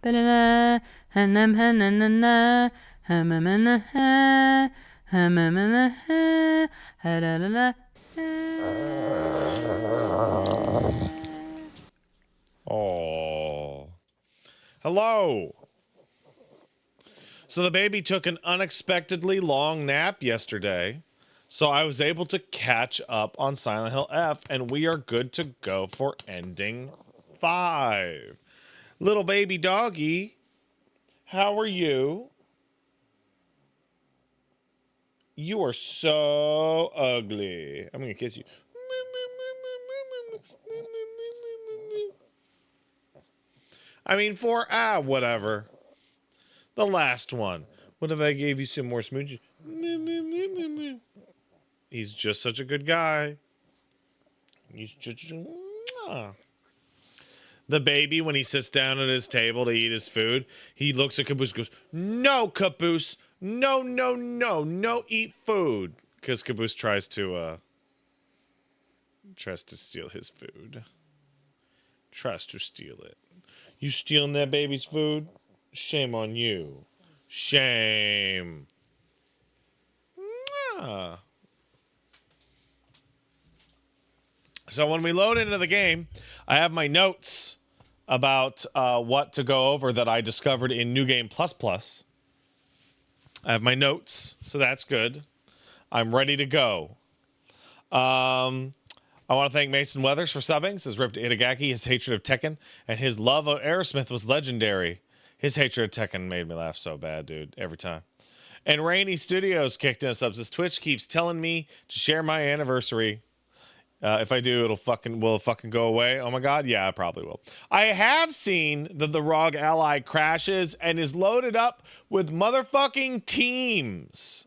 Ba-da-da, ha-nam, ha-na-na-na, ha-ma-ma-na-ha, ha-ma-ma-na-ha, ha-da-da-da. Oh. Hello. So the baby took an unexpectedly long nap yesterday. So I was able to catch up on Silent Hill F, and we are good to go for ending 5. Little baby doggy, how are you? You are so ugly. I'm gonna kiss you. I mean, whatever. The last one. What if I gave you some more smooches? He's just such a good guy. He's just... The baby, when he sits down at his table to eat his food, he looks at Caboose and goes, "No, Caboose. No, no, no. No eat food." Because Caboose tries to steal his food. Tries to steal it. You stealing that baby's food? Shame on you. Shame. Ah. So when we load into the game, I have my notes about what to go over that I discovered in New Game Plus Plus. I have my notes, so that's good. I'm ready to go. I want to thank Mason Weathers for subbing. Says Rip to Itagaki, his hatred of Tekken, and his love of Aerosmith was legendary. His hatred of Tekken made me laugh so bad, dude, every time. And Rainy Studios kicked in a sub. Says Twitch keeps telling me to share my anniversary. If I do, will it fucking go away? Oh my god, yeah, I probably will. I have seen that the ROG Ally crashes and is loaded up with motherfucking teams.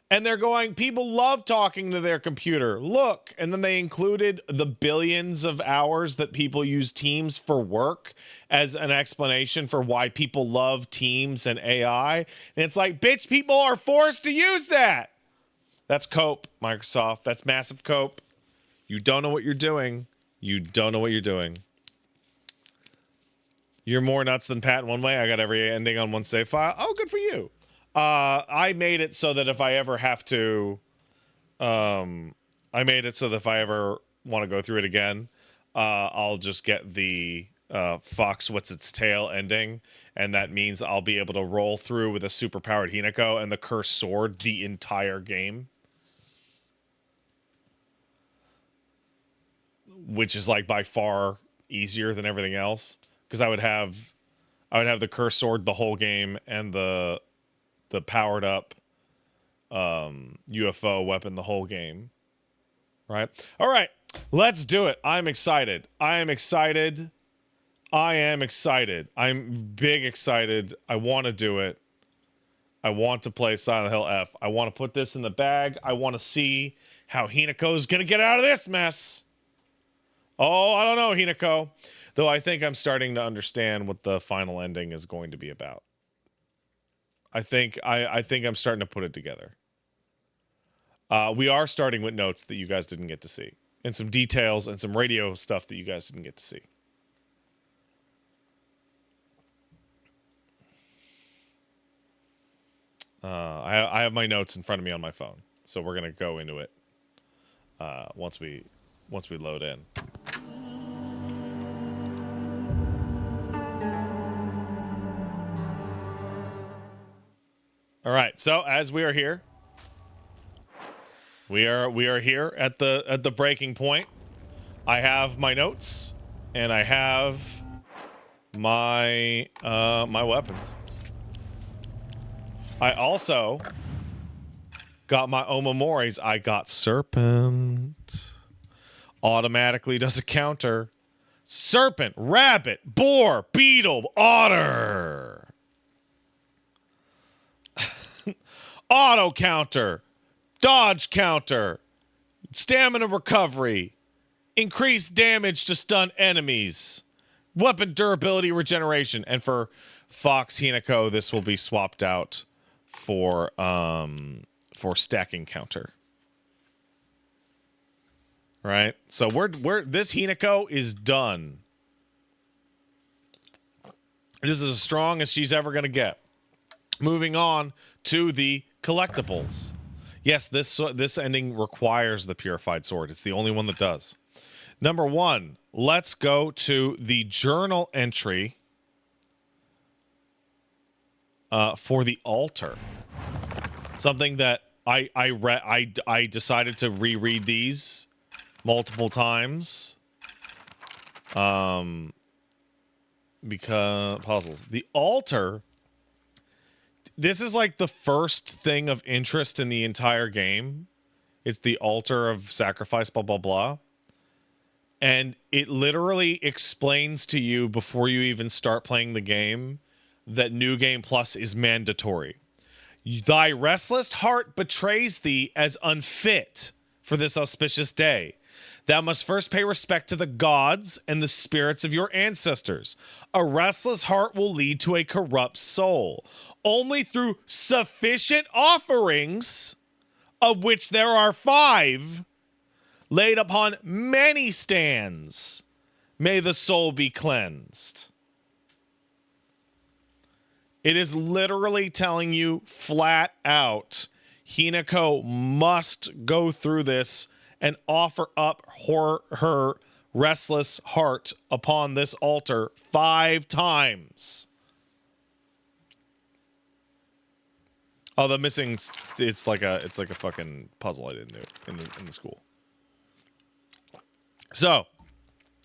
And they're going, people love talking to their computer. Look, and then they included the billions of hours that people use Teams for work as an explanation for why people love Teams and AI. And it's like, bitch, people are forced to use that. That's cope, Microsoft. That's massive cope. You don't know what you're doing. You don't know what you're doing. You're more nuts than Pat in one way. I got every ending on one save file. Oh, good for you. I made it so that if I ever have to, I made it so that if I ever want to go through it again, I'll just get the Fox What's Its Tail ending, and that means I'll be able to roll through with a superpowered Hinako and the cursed sword the entire game. Which is like by far easier than everything else, because I would have the cursed sword the whole game and the powered up UFO weapon the whole game. Right? All right, let's do it. I'm excited. I'm big excited. I want to do it. I want to play Silent Hill F. I want to put this in the bag. I want to see how Hinako's gonna get out of this mess. Oh, I don't know, Hinako. Though I think I'm starting to understand what the final ending is going to be about. I think I'm starting to put it together. We are starting with notes that you guys didn't get to see, and some details and some radio stuff that you guys didn't get to see. I have my notes in front of me on my phone, so we're gonna go into it once we load in. All right, so as we are here, we are here at the breaking point. I have my notes, and I have my my weapons. I also got my Omomoris. I got Serpent. Automatically does a counter. Serpent, rabbit, boar, beetle, otter. Auto counter, dodge counter, stamina recovery, increased damage to stun enemies, weapon durability regeneration, and for Fox Hinako, this will be swapped out for stacking counter. Right? So we're this Hinako is done. This is as strong as she's ever going to get. Moving on to the collectibles. Yes, this ending requires the purified sword. It's the only one that does. Number 1, let's go to the journal entry for the altar. Something that I decided to reread these multiple times. Because puzzles. The altar. This is like the first thing of interest in the entire game. It's the altar of sacrifice, blah, blah, blah. And it literally explains to you before you even start playing the game that New Game Plus is mandatory. Thy restless heart betrays thee as unfit for this auspicious day. Thou must first pay respect to the gods and the spirits of your ancestors. A restless heart will lead to a corrupt soul. Only through sufficient offerings, of which there are 5, laid upon many stands, may the soul be cleansed. It is literally telling you flat out, Hinako must go through this and offer up her restless heart upon this altar 5 times. Oh, the missing, it's like a fucking puzzle I didn't do in the school. So,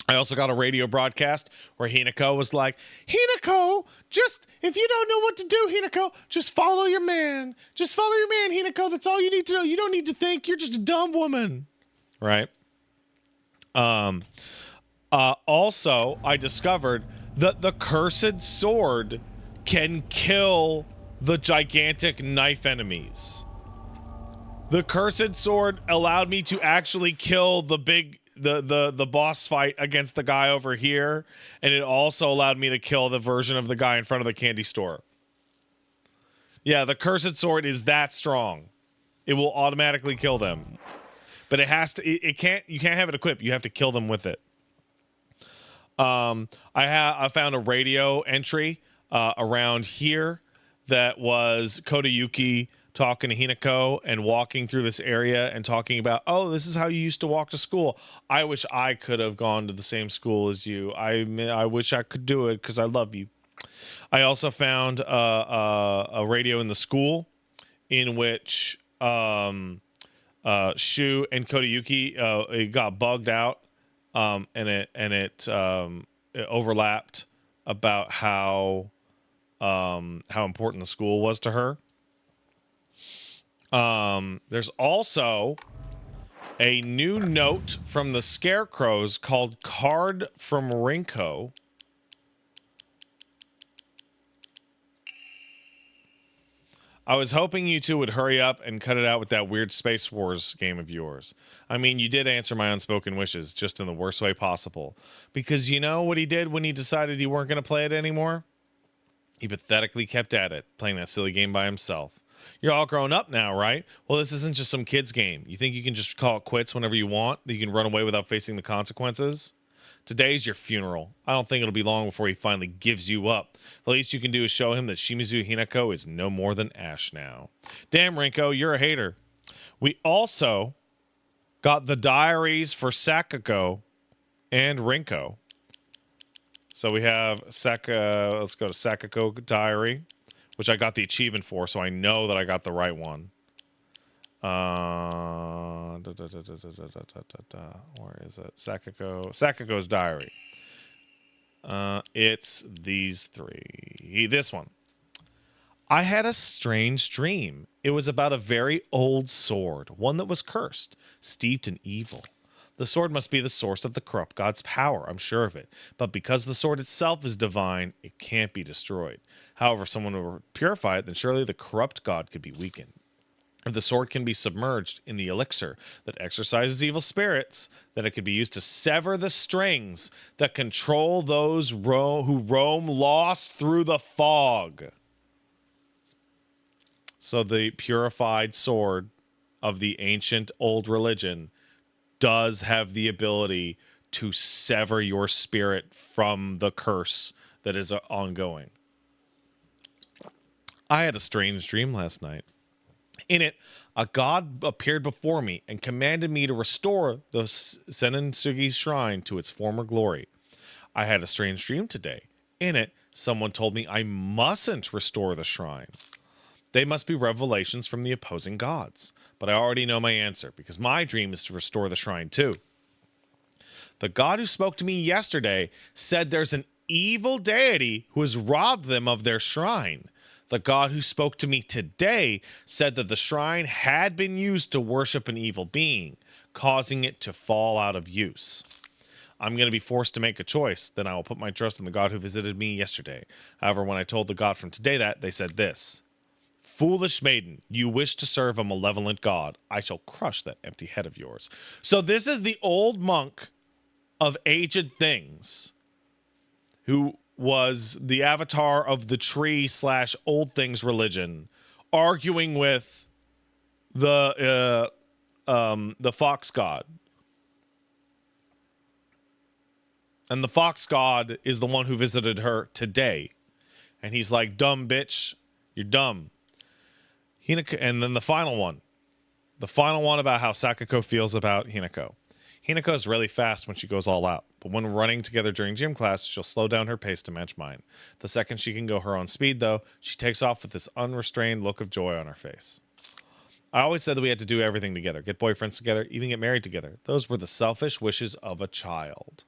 I also got a radio broadcast where Hinako was like, Hinako, just, if you don't know what to do, Hinako, just follow your man. Just follow your man, Hinako. That's all you need to know. You don't need to think. You're just a dumb woman. Right? Also, I discovered that the cursed sword can kill the gigantic knife enemies. The cursed sword allowed me to actually kill the big the boss fight against the guy over here, and it also allowed me to kill the version of the guy in front of the candy store. Yeah, the cursed sword is that strong. It will automatically kill them. But it has to you can't have it equipped. You have to kill them with it. I found a radio entry around here that was Kodayuki talking to Hinako and walking through this area and talking about, oh, this is how you used to walk to school. I wish I could have gone to the same school as you. I wish I could do it because I love you. I also found a radio in the school in which Shu and Kodayuki it got bugged out, and it overlapped about how important the school was to her. There's also a new note from the Scarecrows called Card from Rinko. I was hoping you two would hurry up and cut it out with that weird Space Wars game of yours. I mean, you did answer my unspoken wishes, just in the worst way possible. Because you know what he did when he decided he weren't going to play it anymore? He pathetically kept at it, playing that silly game by himself. You're all grown up now, right? Well, this isn't just some kid's game. You think you can just call it quits whenever you want? That you can run away without facing the consequences? Today's your funeral. I don't think it'll be long before he finally gives you up. The least you can do is show him that Shimizu Hinako is no more than ash now. Damn, Rinko, you're a hater. We also got the diaries for Sakako and Rinko. So we have let's go to Sakako diary, which I got the achievement for, so I know that I got the right one. Where is it? Sakako's diary. It's these 3. This one. I had a strange dream. It was about a very old sword, one that was cursed, steeped in evil. The sword must be the source of the corrupt god's power, I'm sure of it. But because the sword itself is divine, it can't be destroyed. However, if someone were to purify it, then surely the corrupt god could be weakened. If the sword can be submerged in the elixir that exorcises evil spirits, then it could be used to sever the strings that control those who roam lost through the fog. So the purified sword of the ancient old religion does have the ability to sever your spirit from the curse that is ongoing. I had a strange dream last night. In it, a god appeared before me and commanded me to restore the Senentsugi shrine to its former glory. I had a strange dream today. In it, someone told me I mustn't restore the shrine. They must be revelations from the opposing gods. But I already know my answer, because my dream is to restore the shrine too. The god who spoke to me yesterday said there's an evil deity who has robbed them of their shrine. The god who spoke to me today said that the shrine had been used to worship an evil being, causing it to fall out of use. I'm going to be forced to make a choice. Then I will put my trust in the god who visited me yesterday. However, when I told the god from today that, they said this: "Foolish maiden, you wish to serve a malevolent god. I shall crush that empty head of yours." So this is the old monk of Aged Things, who was the avatar of the tree / old things religion, arguing with the fox god. And the fox god is the one who visited her today. And he's like, "Dumb bitch, you're dumb." And then the final one about how Sakako feels about Hinako. Hinako is really fast when she goes all out, but when running together during gym class, she'll slow down her pace to match mine. The second she can go her own speed, though, she takes off with this unrestrained look of joy on her face. I always said that we had to do everything together, get boyfriends together, even get married together. Those were the selfish wishes of a child.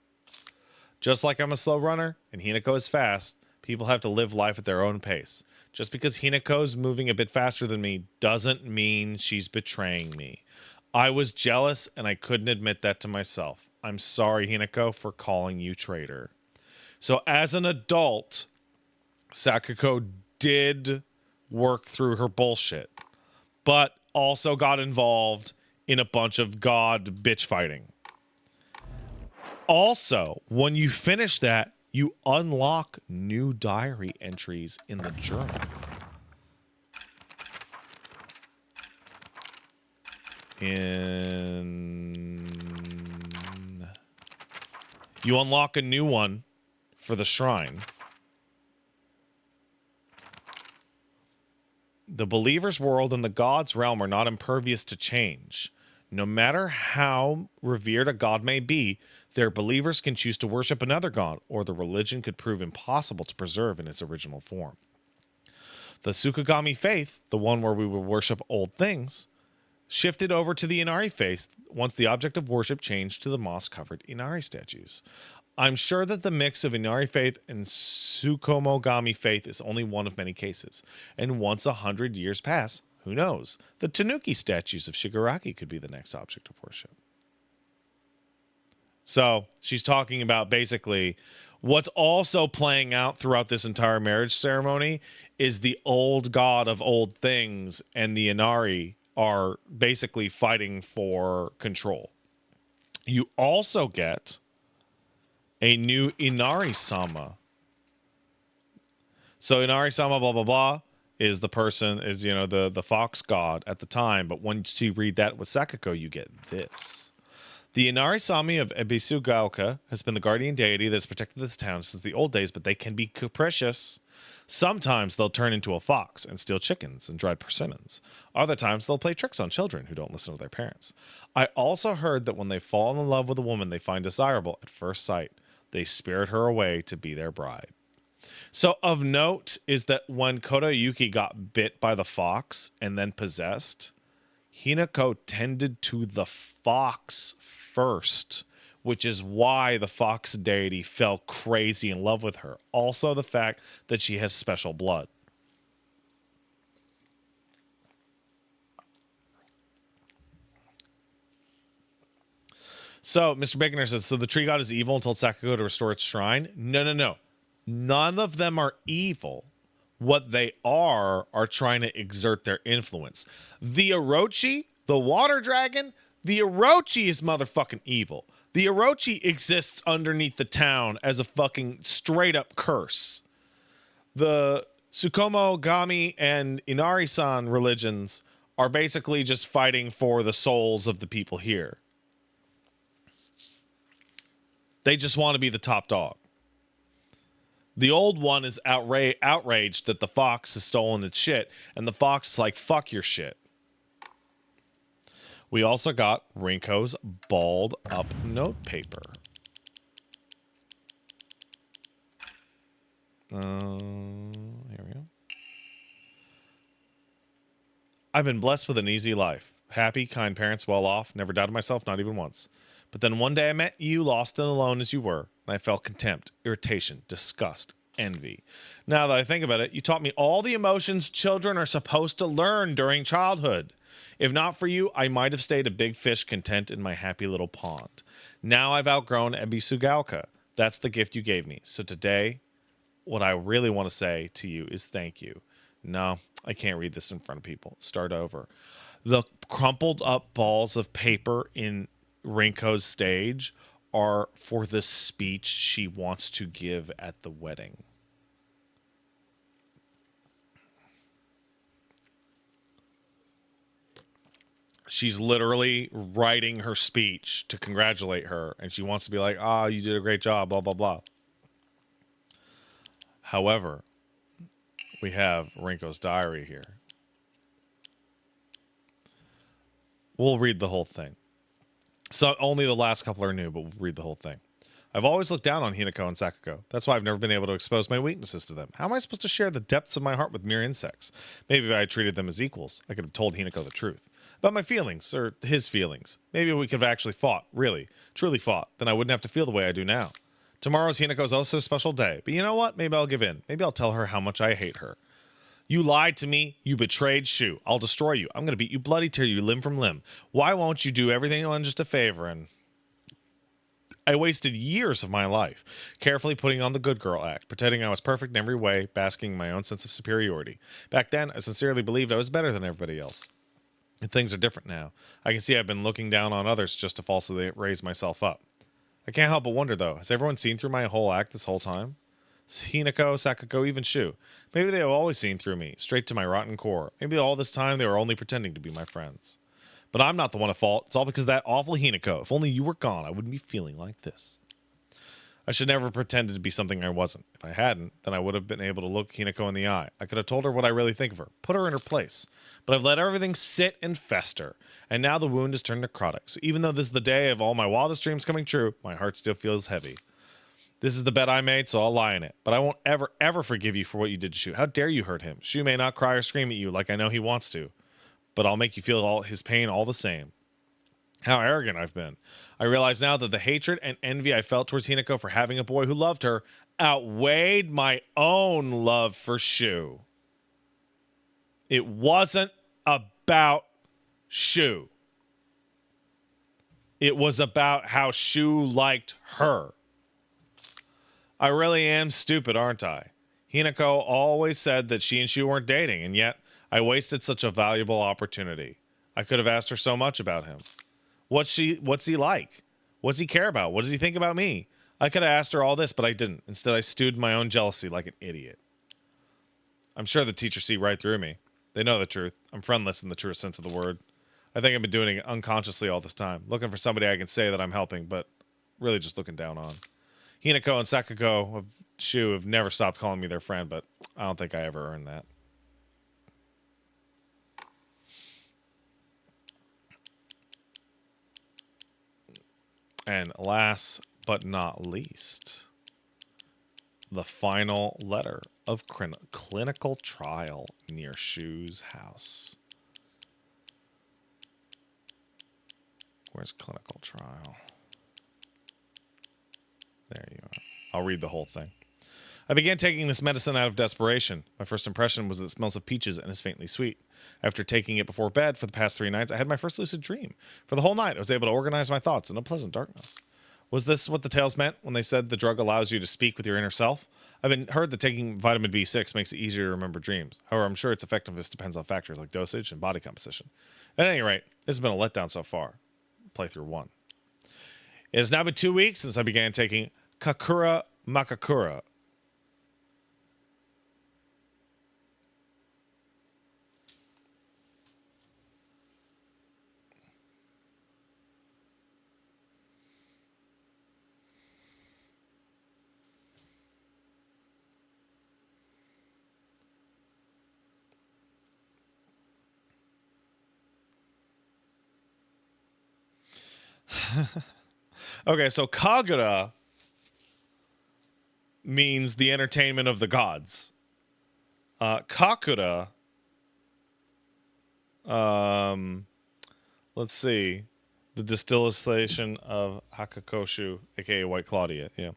Just like I'm a slow runner and Hinako is fast, people have to live life at their own pace. Just because Hinako's moving a bit faster than me doesn't mean she's betraying me. I was jealous and I couldn't admit that to myself. I'm sorry, Hinako, for calling you traitor. So as an adult, Sakako did work through her bullshit, but also got involved in a bunch of god bitch fighting. Also, when you finish that, you unlock new diary entries in the journal. You unlock a new one for the shrine. The believer's world and the god's realm are not impervious to change. No matter how revered a god may be, their believers can choose to worship another god, or the religion could prove impossible to preserve in its original form. The Tsukugami faith, the one where we would worship old things, shifted over to the Inari faith once the object of worship changed to the moss-covered Inari statues. I'm sure that the mix of Inari faith and Tsukumogami faith is only one of many cases, and once 100 years pass, who knows? The Tanuki statues of Shigaraki could be the next object of worship. So she's talking about basically what's also playing out throughout this entire marriage ceremony is the old god of old things and the Inari are basically fighting for control. You also get a new Inari-sama. So Inari-sama blah blah blah is the person, is, you know, the fox god at the time, but once you read that with Sakako, you get this. The Inari-sama of Ebisugaoka has been the guardian deity that has protected this town since the old days, but they can be capricious. Sometimes they'll turn into a fox and steal chickens and dried persimmons. Other times they'll play tricks on children who don't listen to their parents. I also heard that when they fall in love with a woman they find desirable at first sight, they spirit her away to be their bride. So of note is that when Kodayuki got bit by the fox and then possessed, Hinako tended to the fox first, which is why the fox deity fell crazy in love with her. Also the fact that she has special blood. So Mr. Baconer says, so the tree god is evil and told Sakako to restore its shrine? No. None of them are evil. What they are trying to exert their influence. The Orochi, the water dragon, the Orochi is motherfucking evil. The Orochi exists underneath the town as a fucking straight up curse. The Tsukumogami and Inari-san religions are basically just fighting for the souls of the people here. They just want to be the top dog. The old one is outraged that the fox has stolen its shit, and the fox is like, fuck your shit. We also got Rinko's balled up note paper. Here we go. I've been blessed with an easy life. Happy, kind parents, well off, never doubted myself, not even once. But then one day I met you, lost and alone as you were, and I felt contempt, irritation, disgust, envy. Now that I think about it, you taught me all the emotions children are supposed to learn during childhood. If not for you, I might have stayed a big fish content in my happy little pond. Now I've outgrown Ebisugalka. That's the gift you gave me. So today, what I really want to say to you is thank you. No, I can't read this in front of people. Start over. The crumpled up balls of paper in Rinko's stage are for the speech she wants to give at the wedding. She's literally writing her speech to congratulate her, and she wants to be like, you did a great job, blah, blah, blah. However, we have Rinko's diary here. We'll read the whole thing. So only the last couple are new, but we'll read the whole thing. I've always looked down on Hinako and Sakako. That's why I've never been able to expose my weaknesses to them. How am I supposed to share the depths of my heart with mere insects? Maybe if I had treated them as equals, I could have told Hinako the truth. About my feelings, or his feelings. Maybe we could have actually fought, really, truly fought. Then I wouldn't have to feel the way I do now. Tomorrow's Hinako's also a special day. But you know what? Maybe I'll give in. Maybe I'll tell her how much I hate her. You lied to me. You betrayed Shu. I'll destroy you. I'm going to beat you bloody till you limb from limb. Why won't you do everything on just a favor? And I wasted years of my life carefully putting on the good girl act, pretending I was perfect in every way, basking in my own sense of superiority. Back then, I sincerely believed I was better than everybody else. And things are different now. I can see I've been looking down on others just to falsely raise myself up. I can't help but wonder, though, has everyone seen through my whole act this whole time? Hinako, Sakako, even Shu. Maybe they have always seen through me, straight to my rotten core. Maybe all this time they were only pretending to be my friends. But I'm not the one at fault. It's all because of that awful Hinako. If only you were gone, I wouldn't be feeling like this. I should never have pretended to be something I wasn't. If I hadn't, then I would have been able to look Hinako in the eye. I could have told her what I really think of her, put her in her place. But I've let everything sit and fester, and now the wound has turned necrotic. So even though this is the day of all my wildest dreams coming true, my heart still feels heavy. This is the bet I made, so I'll lie in it. But I won't ever, ever forgive you for what you did to Shu. How dare you hurt him? Shu may not cry or scream at you like I know he wants to, but I'll make you feel all his pain all the same. How arrogant I've been. I realize now that the hatred and envy I felt towards Hinako for having a boy who loved her outweighed my own love for Shu. It wasn't about Shu. It was about how Shu liked her. I really am stupid, aren't I? Hinako always said that she and Shu weren't dating, and yet I wasted such a valuable opportunity. I could have asked her so much about him. What's he like? What's he care about? What does he think about me? I could have asked her all this, but I didn't. Instead, I stewed in my own jealousy like an idiot. I'm sure the teachers see right through me. They know the truth. I'm friendless in the truest sense of the word. I think I've been doing it unconsciously all this time, looking for somebody I can say that I'm helping, but really just looking down on. Hinako and Sakako of Shu have never stopped calling me their friend, but I don't think I ever earned that. And last but not least, the final letter of clinical trial near Shu's house. Where's clinical trial? There you are. I'll read the whole thing. I began taking this medicine out of desperation. My first impression was that it smells of peaches and is faintly sweet. After taking it before bed for the past 3 nights, I had my first lucid dream. For the whole night, I was able to organize my thoughts in a pleasant darkness. Was this what the tales meant when they said the drug allows you to speak with your inner self? I've been heard that taking vitamin B6 makes it easier to remember dreams. However, I'm sure its effectiveness depends on factors like dosage and body composition. At any rate, this has been a letdown so far. Playthrough 1. It has now been 2 weeks since I began taking Kakura Makakura. Okay, so Kagura means the entertainment of the gods. Kakura, let's see, the distillation of Hakakoshu, aka White Claudia. Yeah.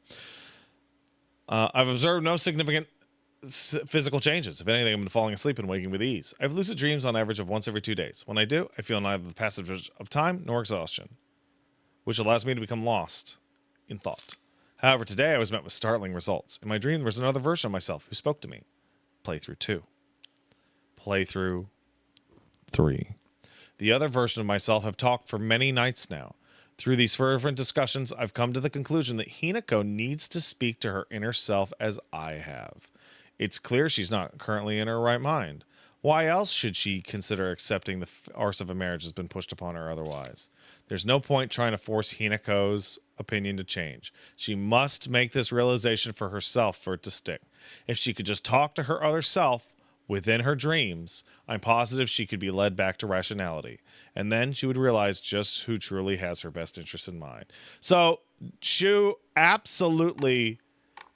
I've observed no significant physical changes. If anything, I've been falling asleep and waking with ease. I have lucid dreams on average of once every 2 days. When I do, I feel neither the passage of time nor exhaustion, which allows me to become lost in thought. However, today I was met with startling results. In my dream, there was another version of myself who spoke to me. Playthrough 2. Playthrough 3. The other version of myself have talked for many nights now. Through these fervent discussions, I've come to the conclusion that Hinako needs to speak to her inner self as I have. It's clear she's not currently in her right mind. Why else should she consider accepting the farce of a marriage has been pushed upon her otherwise? There's no point trying to force Hinako's opinion to change. She must make this realization for herself for it to stick. If she could just talk to her other self within her dreams, I'm positive she could be led back to rationality. And then she would realize just who truly has her best interest in mind. So, Shu absolutely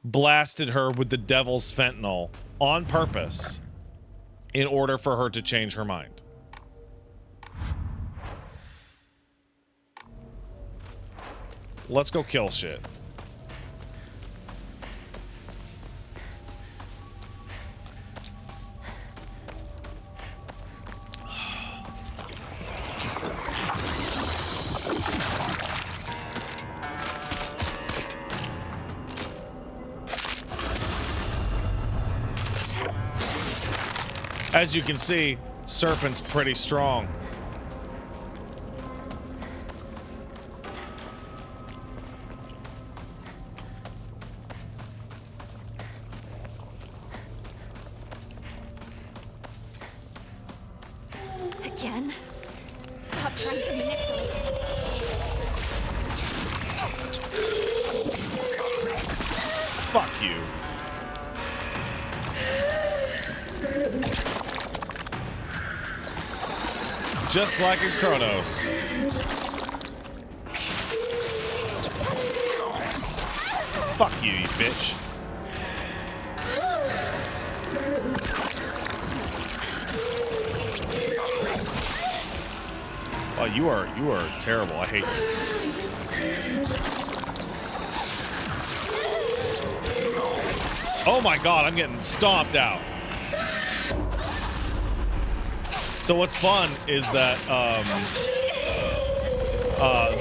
blasted her with the devil's fentanyl on purpose in order for her to change her mind. Let's go kill shit. As you can see, Serpent's pretty strong. Again? Stop trying to manipulate me. Fuck you. Just like in Chronos. Fuck you, you bitch. Oh, you are terrible. I hate you. Oh my god, I'm getting stomped out. So what's fun is that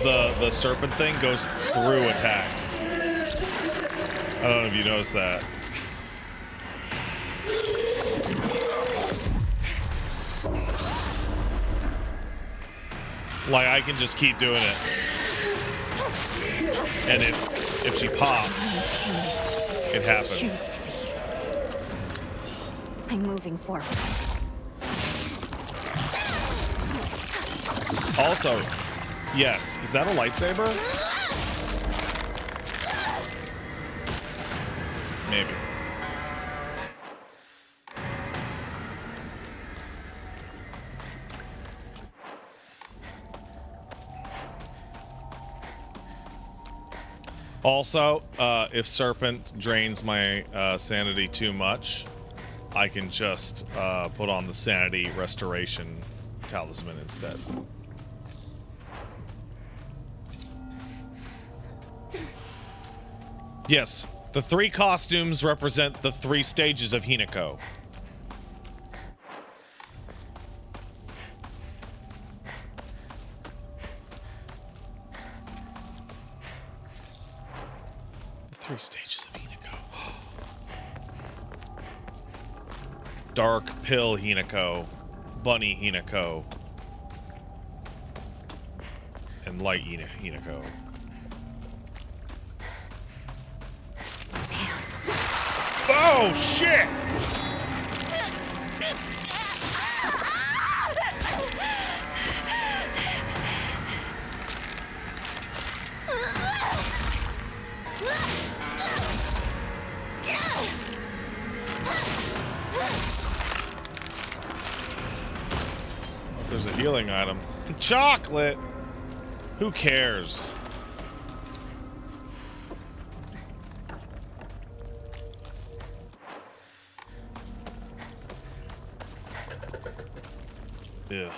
the serpent thing goes through attacks. I don't know if you noticed that. Like I can just keep doing it, and if she pops, it happens. Choose to be. I'm moving forward. Also, yes, is that a lightsaber? Maybe. Also, if Serpent drains my sanity too much, I can just put on the Sanity Restoration Talisman instead. Yes, the 3 costumes represent the 3 stages of Hinako. The 3 stages of Hinako. Dark Pill Hinako, Bunny Hinako, and Light Hinako. Oh, shit! There's a healing item. The chocolate! Who cares? Ugh.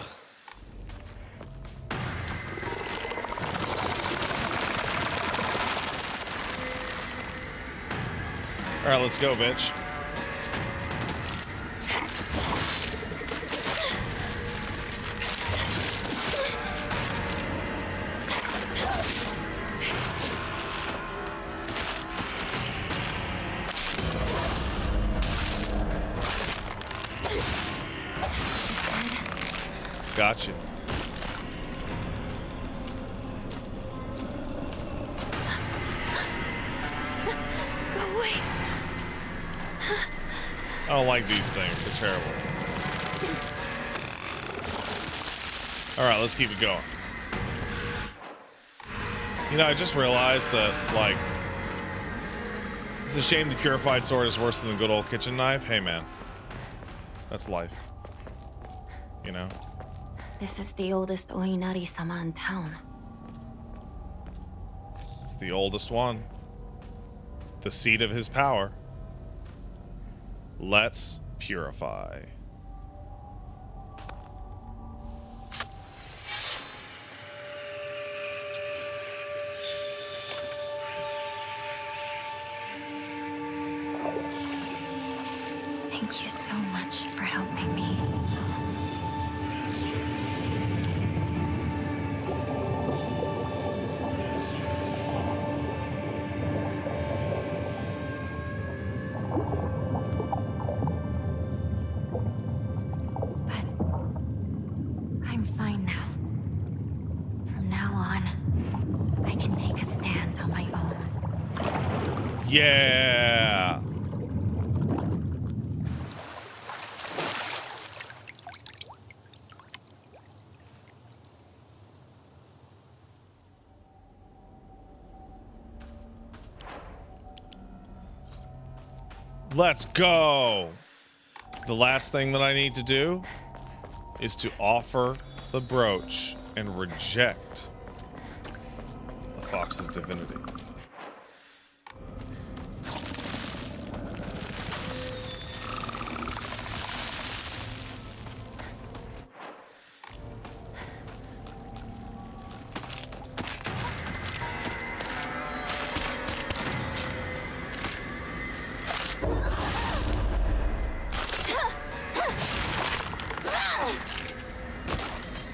All right, let's go, bitch. Gotcha. Go away. I don't like these things. They're terrible. All right, let's keep it going. You know, I just realized that, like, it's a shame the purified sword is worse than the good old kitchen knife. Hey, man. That's life. You know? This is the oldest Oinari-sama in town. It's the oldest one. The seat of his power. Let's purify. Thank you so much for helping me. But I'm fine now. From now on, I can take a stand on my own. Yeah. Let's go. The last thing that I need to do is to offer the brooch and reject the fox's divinity.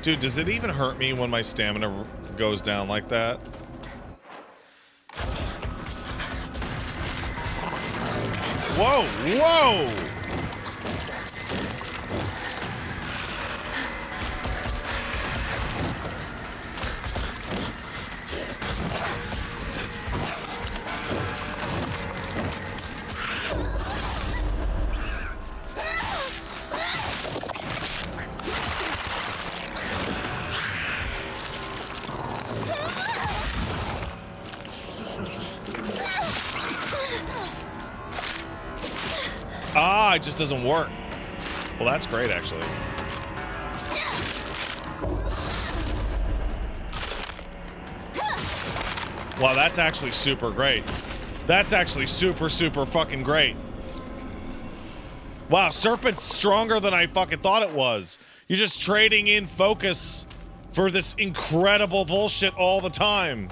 Dude, does it even hurt me when my stamina goes down like that? Whoa, whoa! Ah, it just doesn't work. Well, that's great, actually. Wow, that's actually super great. That's actually super, super fucking great. Wow, Serpent's stronger than I fucking thought it was. You're just trading in focus for this incredible bullshit all the time.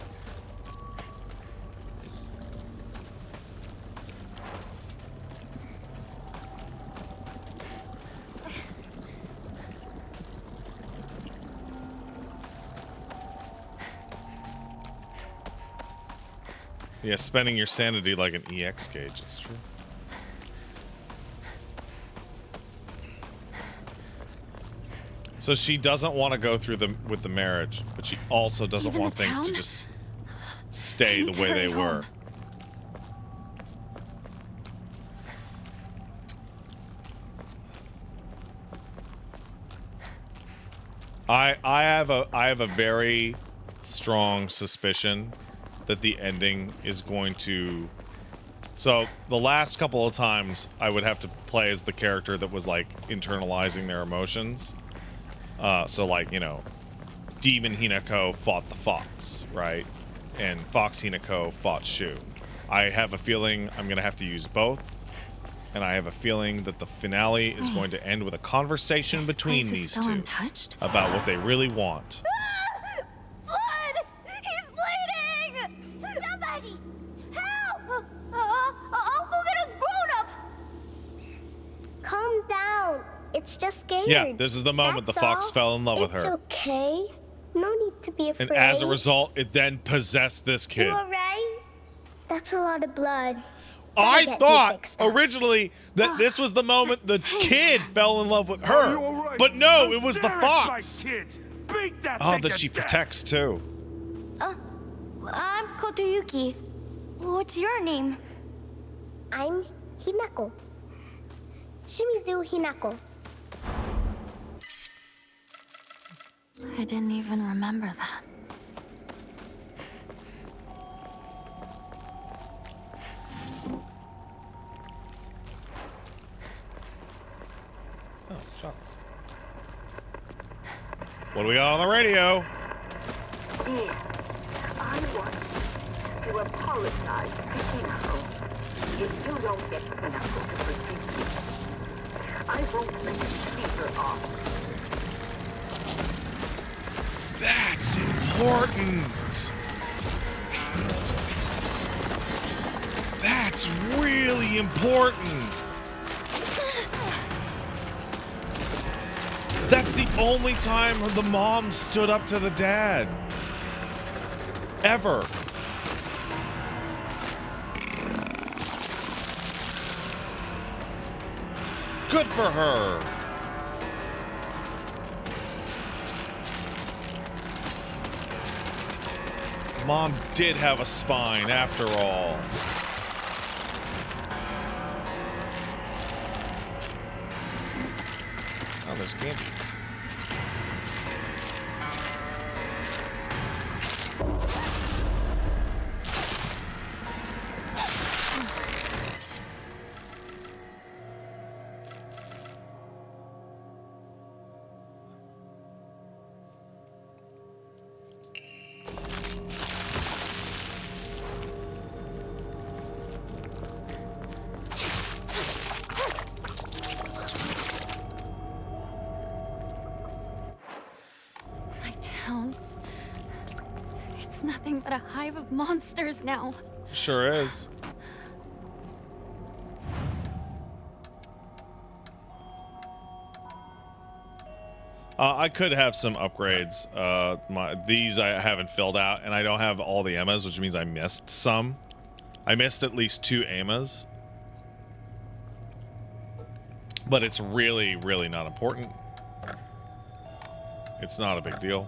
Yeah, spending your sanity like an EX gauge, it's true. So she doesn't want to go through with the marriage, but she also doesn't Even want the things to town? just stay the way hurry they were. home. I have a very strong suspicion that the ending is going to... So, the last couple of times, I would have to play as the character that was, like, internalizing their emotions. So, like, you know, Demon Hinako fought the fox, right? And Fox Hinako fought Shu. I have a feeling I'm going to have to use both. And I have a feeling that the finale is going to end with a conversation between these two untouched? about what they really want. Blood! He's bleeding! Somebody! Help! I'll go get a grown-up! Calm down. It's just scared. Yeah, this is the moment the That's fox all. fell in love with It's her. okay. No need to be afraid. And as a result, it then possessed this kid. You alright? That's a lot of blood. I get you thought fixed up. originally that this was the moment the kid fell in love with her. But no, it was the fox. Oh, that she protects too. I'm Kotoyuki. What's your name? I'm Hinako. Shimizu Hinako. I didn't even remember that. Oh, shut. What do we got on the radio? I want to apologize to Hinako. If you don't get Hinako to forgive me, I won't let you see her off. That's important. That's really important. That's the only time the mom stood up to the dad. Ever. Good for her. Mom did have a spine after all. Oh, there's candy. My town. It's nothing but a hive of monsters now. Sure is. I could have some upgrades. These I haven't filled out, and I don't have all the Emmas, which means I missed some. I missed at least 2 Emmas. But it's really, really not important. It's not a big deal.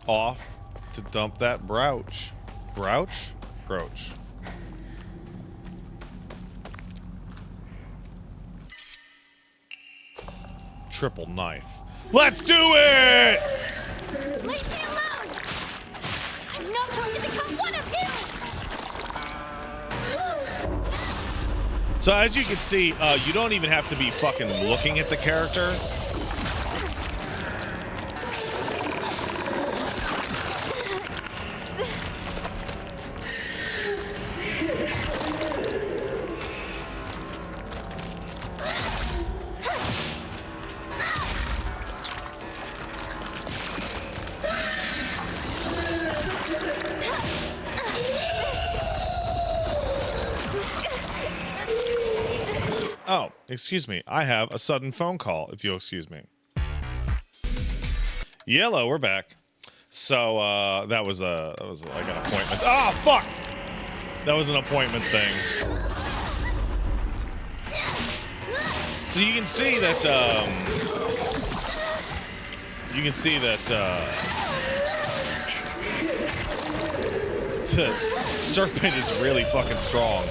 Off to dump that brooch. Brooch? Brooch. Triple knife. Let's do it! Leave me alone! I'm not going to become one of you! So as you can see, you don't even have to be fucking looking at the character. Oh, excuse me. I have a sudden phone call, if you'll excuse me. Yellow, we're back. So, that was like an appointment. Oh, fuck! That was an appointment thing. So you can see that, the serpent is really fucking strong.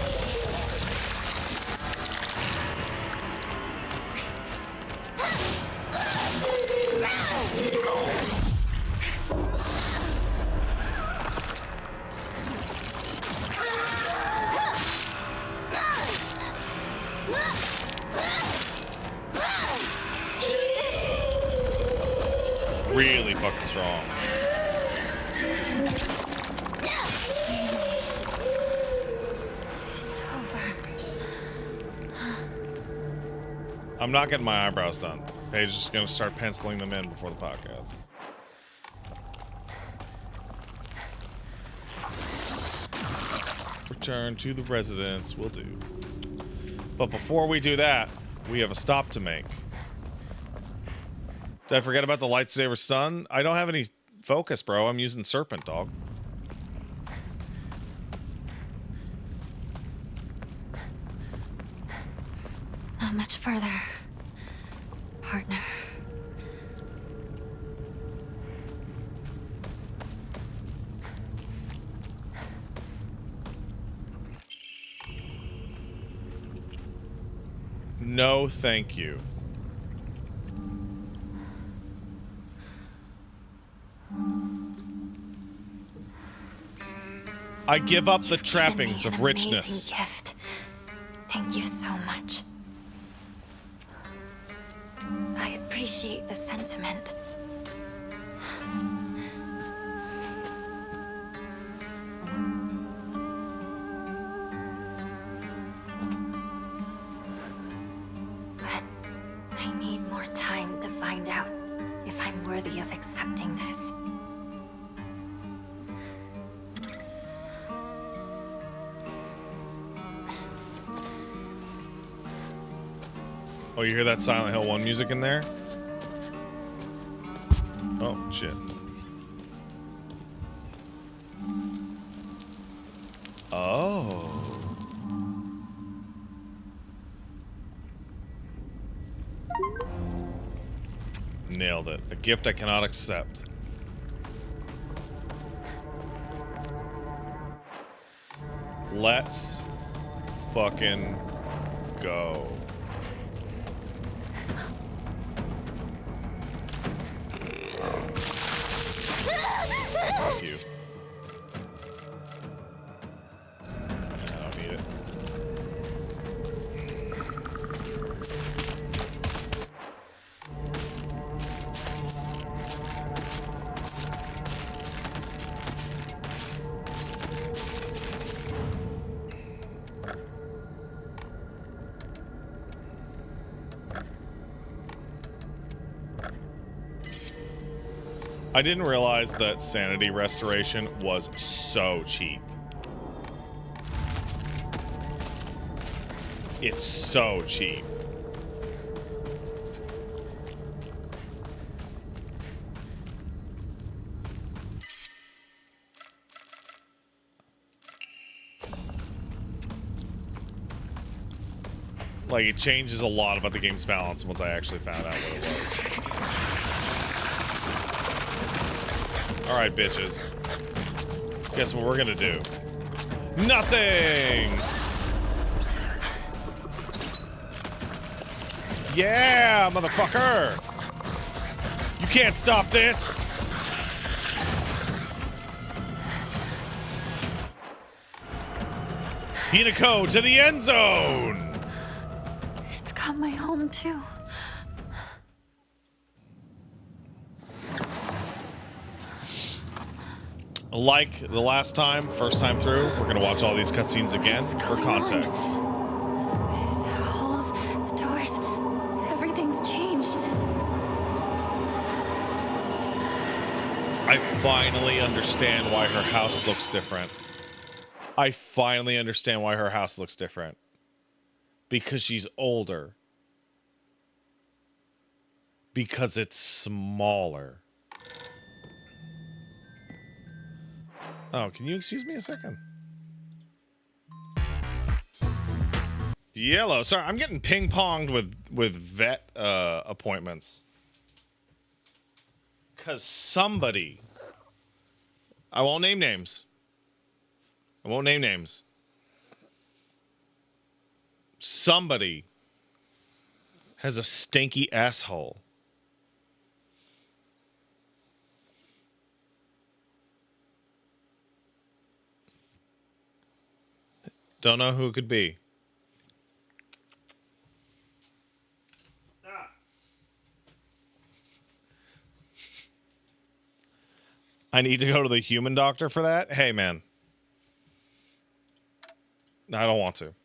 really fucking strong. It's over. I'm not getting my eyebrows done. Paige is just gonna start penciling them in before the podcast. Return to the residence will do. But before we do that, we have a stop to make. Did I forget about the lightsaber stun? I don't have any focus, bro. I'm using Serpent, dog. Not much further, partner. No, thank you. I give up the You've given trappings me of an richness. amazing gift. Thank you so much. I appreciate the sentiment. But I need more time to find out if I'm worthy of accepting this. Oh, you hear that Silent Hill 1 music in there? Oh, shit. Oh. Nailed it. A gift I cannot accept. Let's fucking go. Fuck you. I don't need it. I didn't realize that sanity restoration was so cheap. It's so cheap. Like, it changes a lot about the game's balance once I actually found out what it was. Alright, bitches. Guess what we're gonna do? Nothing! Yeah, motherfucker! You can't stop this! Hinako to the end zone! It's got my home too. Like the last time, first time through, we're gonna watch all these cutscenes again What's for going on? context. The halls, the doors, everything's changed. I finally understand why her house looks different. I finally understand why her house looks different. Because she's older. Because it's smaller. Oh, can you excuse me a second? Yellow. Sorry, I'm getting ping-ponged with vet appointments. Because somebody... I won't name names. I won't name names. Somebody has a stinky asshole. Don't know who it could be. I need to go to the human doctor for that? Hey, man. No, I don't want to.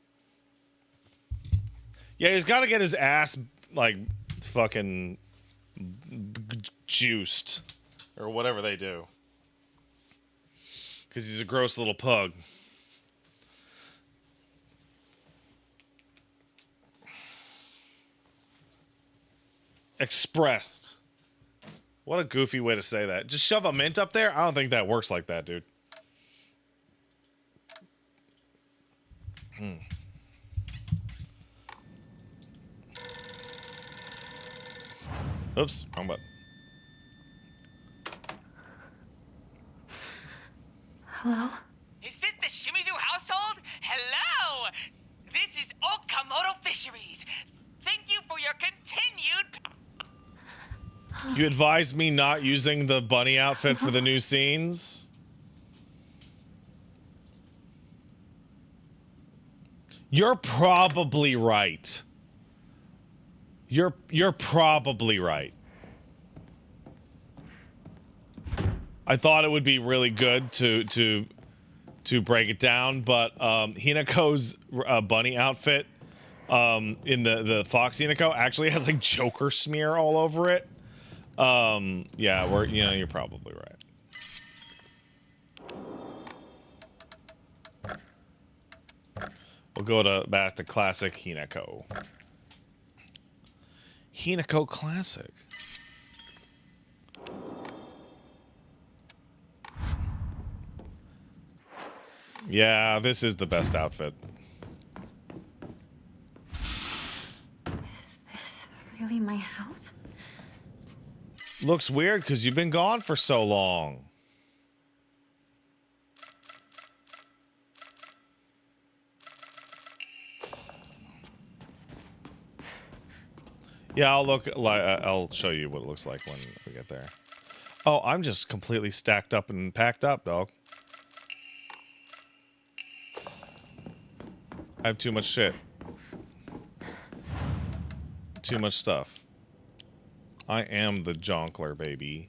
Yeah, he's got to get his ass, like, fucking juiced. Or whatever they do. Because he's a gross little pug. Expressed. What a goofy way to say that. Just shove a mint up there? I don't think that works like that, dude. Oops, wrong button. Hello? Is this the Shimizu household? Hello! This is Okamoto Fisheries. Thank you for your continued... You advised me not using the bunny outfit for the new scenes? You're probably right. You're probably right. I thought it would be really good to break it down, but Hinako's bunny outfit in the Fox Hinako actually has like Joker smear all over it. Yeah, you're probably right. We'll go back to classic Hinako. Hinako classic. Yeah, this is the best outfit. Is this really my house? Looks weird because you've been gone for so long. Yeah, I'll show you what it looks like when we get there. Oh, I'm just completely stacked up and packed up, dog. I have too much shit. Too much stuff. I am the Jonkler, baby.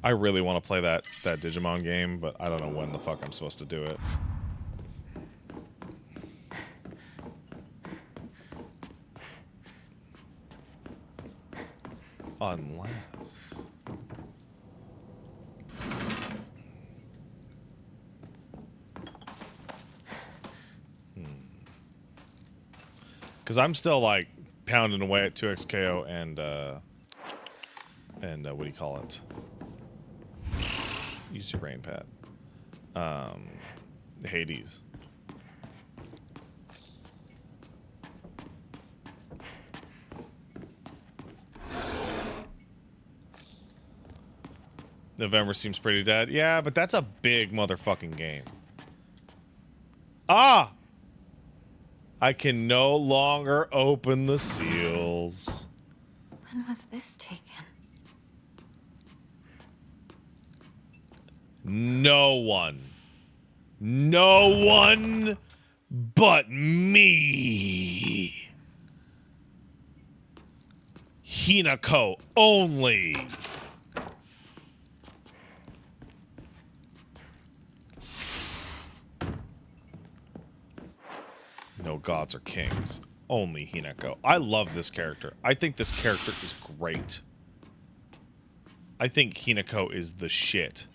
I really want to play that Digimon game, but I don't know when the fuck I'm supposed to do it. Unless... Because I'm still, like, pounding away at 2XKO and what do you call it? Use your brain pad. Hades. November seems pretty dead. Yeah, but that's a big motherfucking game. Ah! I can no longer open the seals. When was this taken? No one. No one but me. Hinako only. No gods or kings. Only Hinako. I love this character. I think this character is great. I think Hinako is the shit.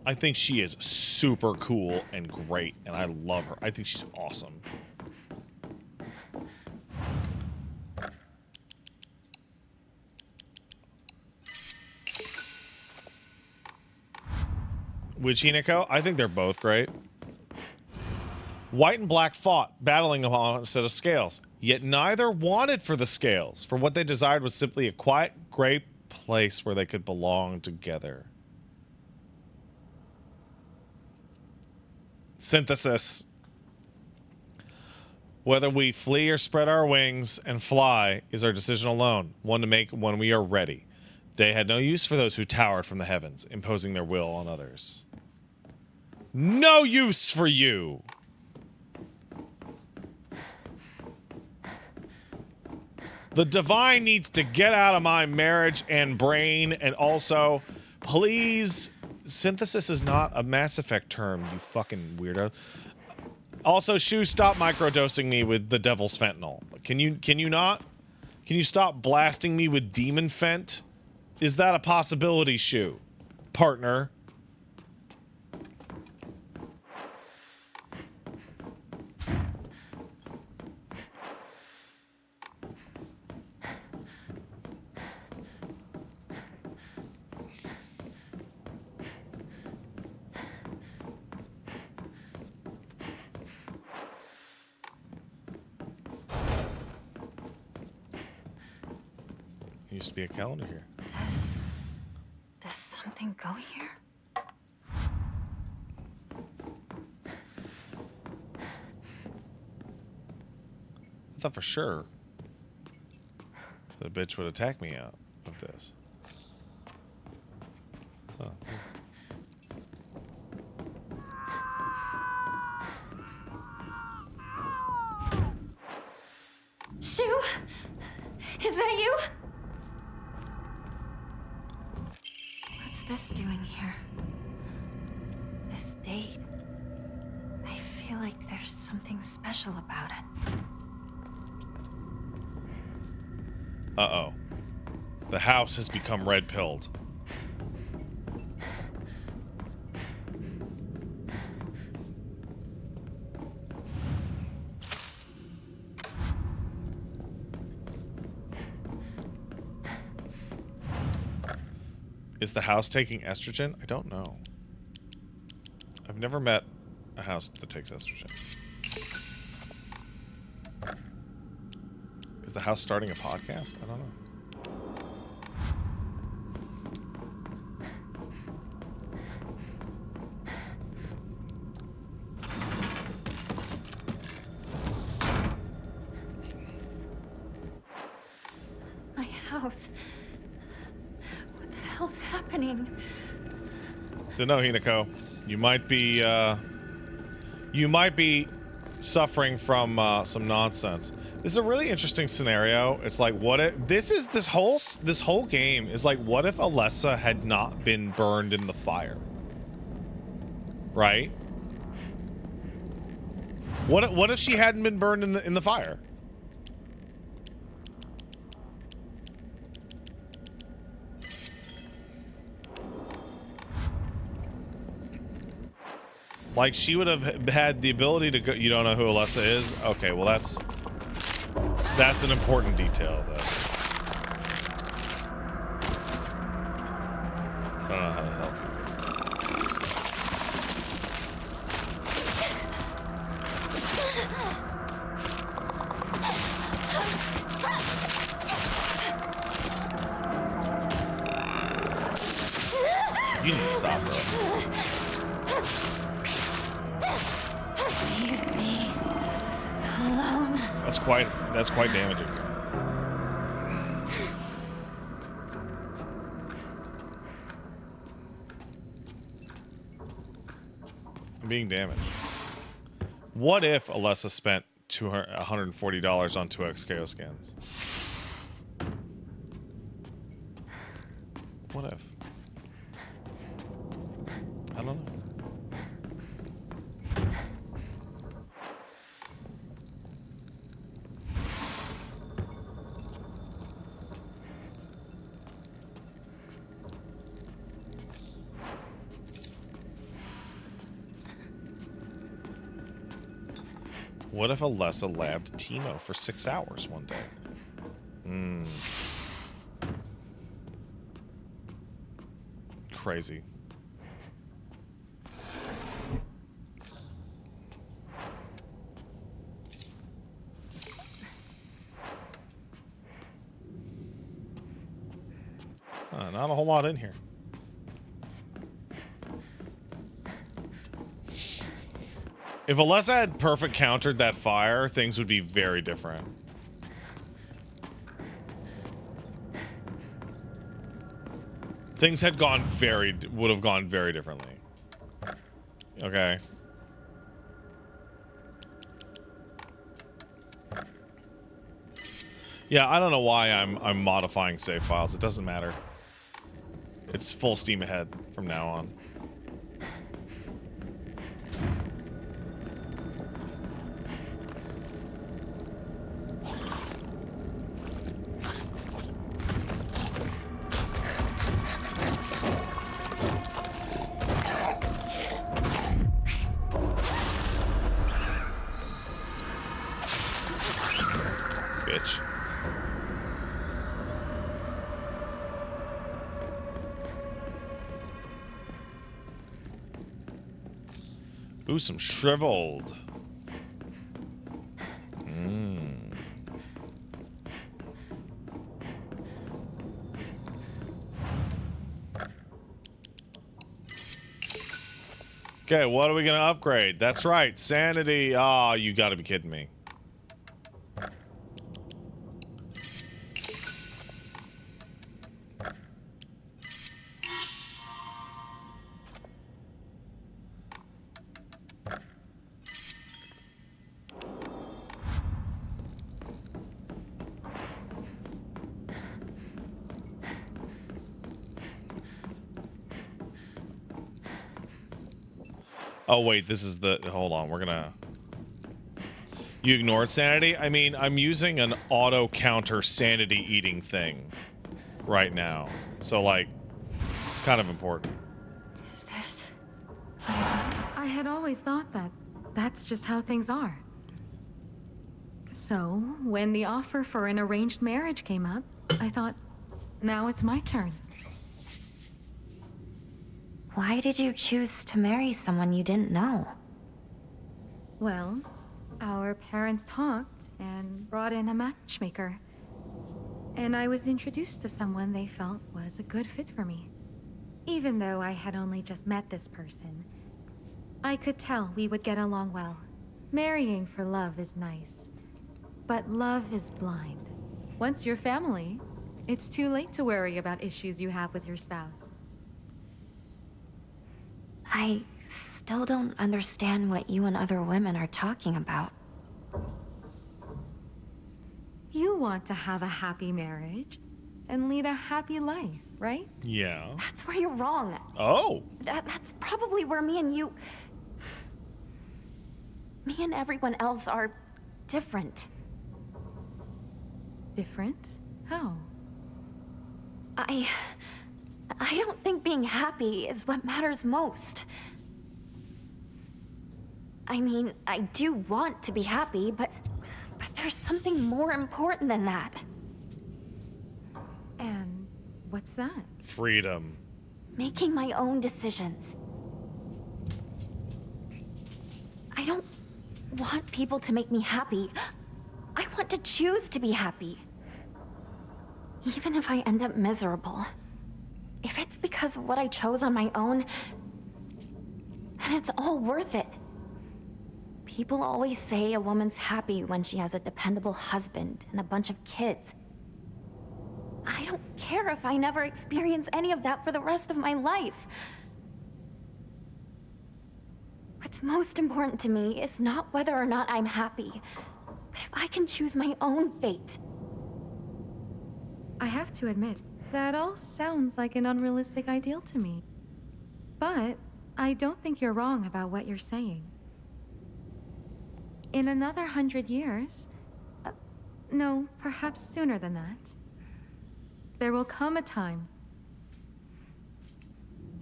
I think she is super cool and great, and I love her. I think she's awesome. Which Hinako? I think they're both great. White and black fought, battling upon a set of scales. Yet neither wanted for the scales, for what they desired was simply a quiet, great place where they could belong together. Synthesis. Whether we flee or spread our wings and fly is our decision alone, one to make when we are ready. They had no use for those who towered from the heavens, imposing their will on others. No use for you! The divine needs to get out of my marriage and brain, and also, please, synthesis is not a Mass Effect term, you fucking weirdo. Also, Shu, stop microdosing me with the devil's fentanyl. Can you not? Can you stop blasting me with demon fent? Is that a possibility, Shu? Partner. Used to be a calendar here. Does something go here? I thought for sure the bitch would attack me out of this. Oh. Shu? Is that you? What's this doing here? This date. I feel like there's something special about it. Uh-oh. The house has become red-pilled. Is the house taking estrogen? I don't know. I've never met a house that takes estrogen. Is the house starting a podcast? I don't know. My house. What the hell's happening? Don't know, Hinako. You might be suffering from some nonsense. This is a really interesting scenario. It's like, what if this whole game is like, what if Alessa had not been burned in the fire? Right? What if she hadn't been burned in the fire? Like, she would have had the ability to go. You don't know who Alessa is? Okay, well that's an important detail, though. I don't know how to help you. You need to stop, bro. Leave me alone. That's quite damaging. I'm being damaged. What if Alessa spent $140 on 2x KO scans? What if? I don't know. What if Alessa labbed Timo for 6 hours one day? Crazy. Not a whole lot in here. If Alessa had perfect countered that fire, things would be very different. Things would have gone very differently. Okay. Yeah, I don't know why I'm modifying save files. It doesn't matter. It's full steam ahead from now on. Bitch. Ooh, some shriveled. Okay, what are we gonna upgrade? That's right, sanity. Oh, you gotta be kidding me. Oh wait, this is the, hold on, we're gonna, you ignored sanity? I mean, I'm using an auto counter sanity eating thing right now. So like, it's kind of important. Is this? I had always thought that that's just how things are. So, when the offer for an arranged marriage came up, I thought, now it's my turn. Why did you choose to marry someone you didn't know? Well, our parents talked and brought in a matchmaker. And I was introduced to someone they felt was a good fit for me. Even though I had only just met this person, I could tell we would get along well. Marrying for love is nice, but love is blind. Once you're family, it's too late to worry about issues you have with your spouse. I still don't understand what you and other women are talking about. You want to have a happy marriage and lead a happy life, right? Yeah. That's where you're wrong. Oh. That's probably where me and everyone else are different. Different? How? I don't think being happy is what matters most. I mean, I do want to be happy, but there's something more important than that. And what's that? Freedom. Making my own decisions. I don't want people to make me happy. I want to choose to be happy. Even if I end up miserable. If it's because of what I chose on my own, then it's all worth it. People always say a woman's happy when she has a dependable husband and a bunch of kids. I don't care if I never experience any of that for the rest of my life. What's most important to me is not whether or not I'm happy, but if I can choose my own fate. I have to admit, that all sounds like an unrealistic ideal to me. But I don't think you're wrong about what you're saying. In another 100 years, no, perhaps sooner than that, there will come a time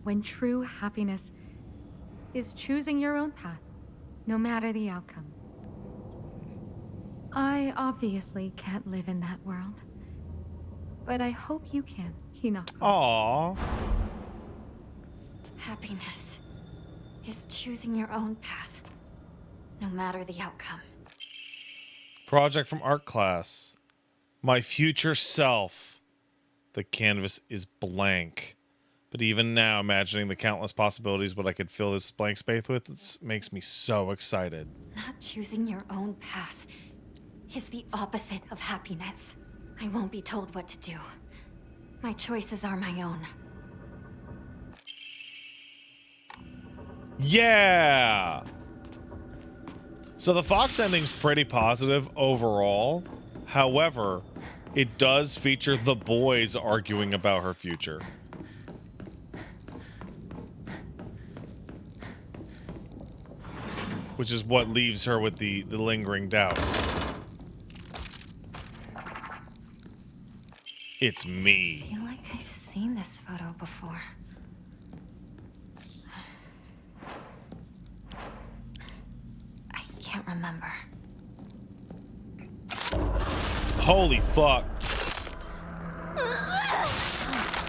when true happiness is choosing your own path, no matter the outcome. I obviously can't live in that world. But I hope you can, Hinako. Aww. Happiness is choosing your own path, no matter the outcome. Project from art class. My future self. The canvas is blank. But even now, imagining the countless possibilities what I could fill this blank space with makes me so excited. Not choosing your own path is the opposite of happiness. I won't be told what to do. My choices are my own. Yeah! So the Fox ending's pretty positive overall. However, it does feature the boys arguing about her future. Which is what leaves her with the lingering doubts. It's me. I feel like I've seen this photo before. I can't remember. Holy fuck.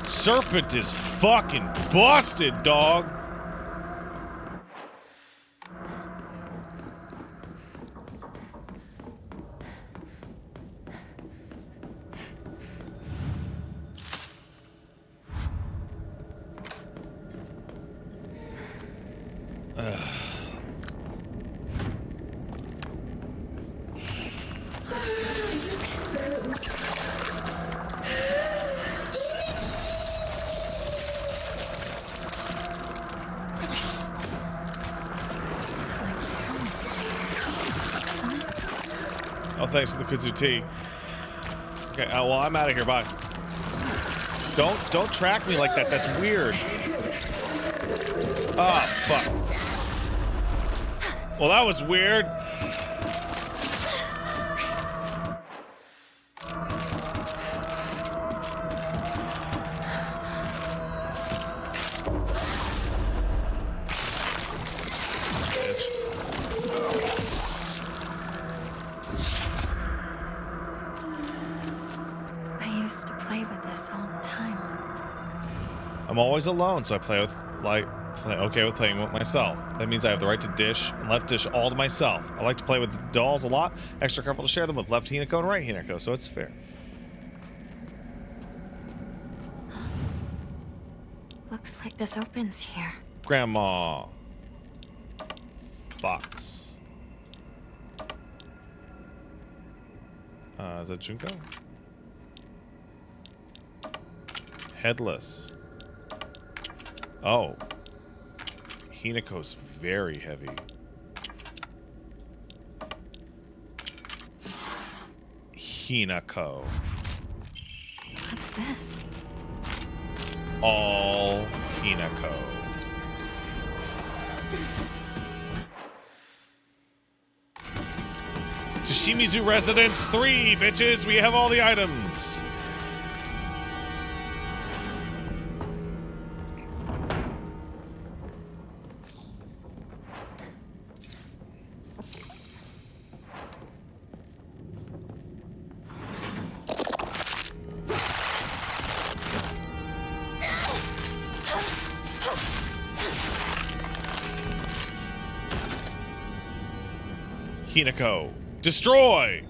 Serpent is fucking busted, dog. Oh, thanks for the kudzu tea. Okay, well, I'm out of here. Bye. Don't track me like that. That's weird. Oh, fuck. Well, that was weird. I'm always alone, so I play with, okay with playing with myself. That means I have the right to dish and left dish all to myself. I like to play with the dolls a lot. Extra careful to share them with left Hinako and right Hinako, so it's fair. Looks like this opens here. Grandma. Box. Is that Junko? Headless. Oh. Hinako's very heavy. Hinako. What's this? All Hinako. To Shimizu Residence 3, bitches! We have all the items! Hinako. Destroy!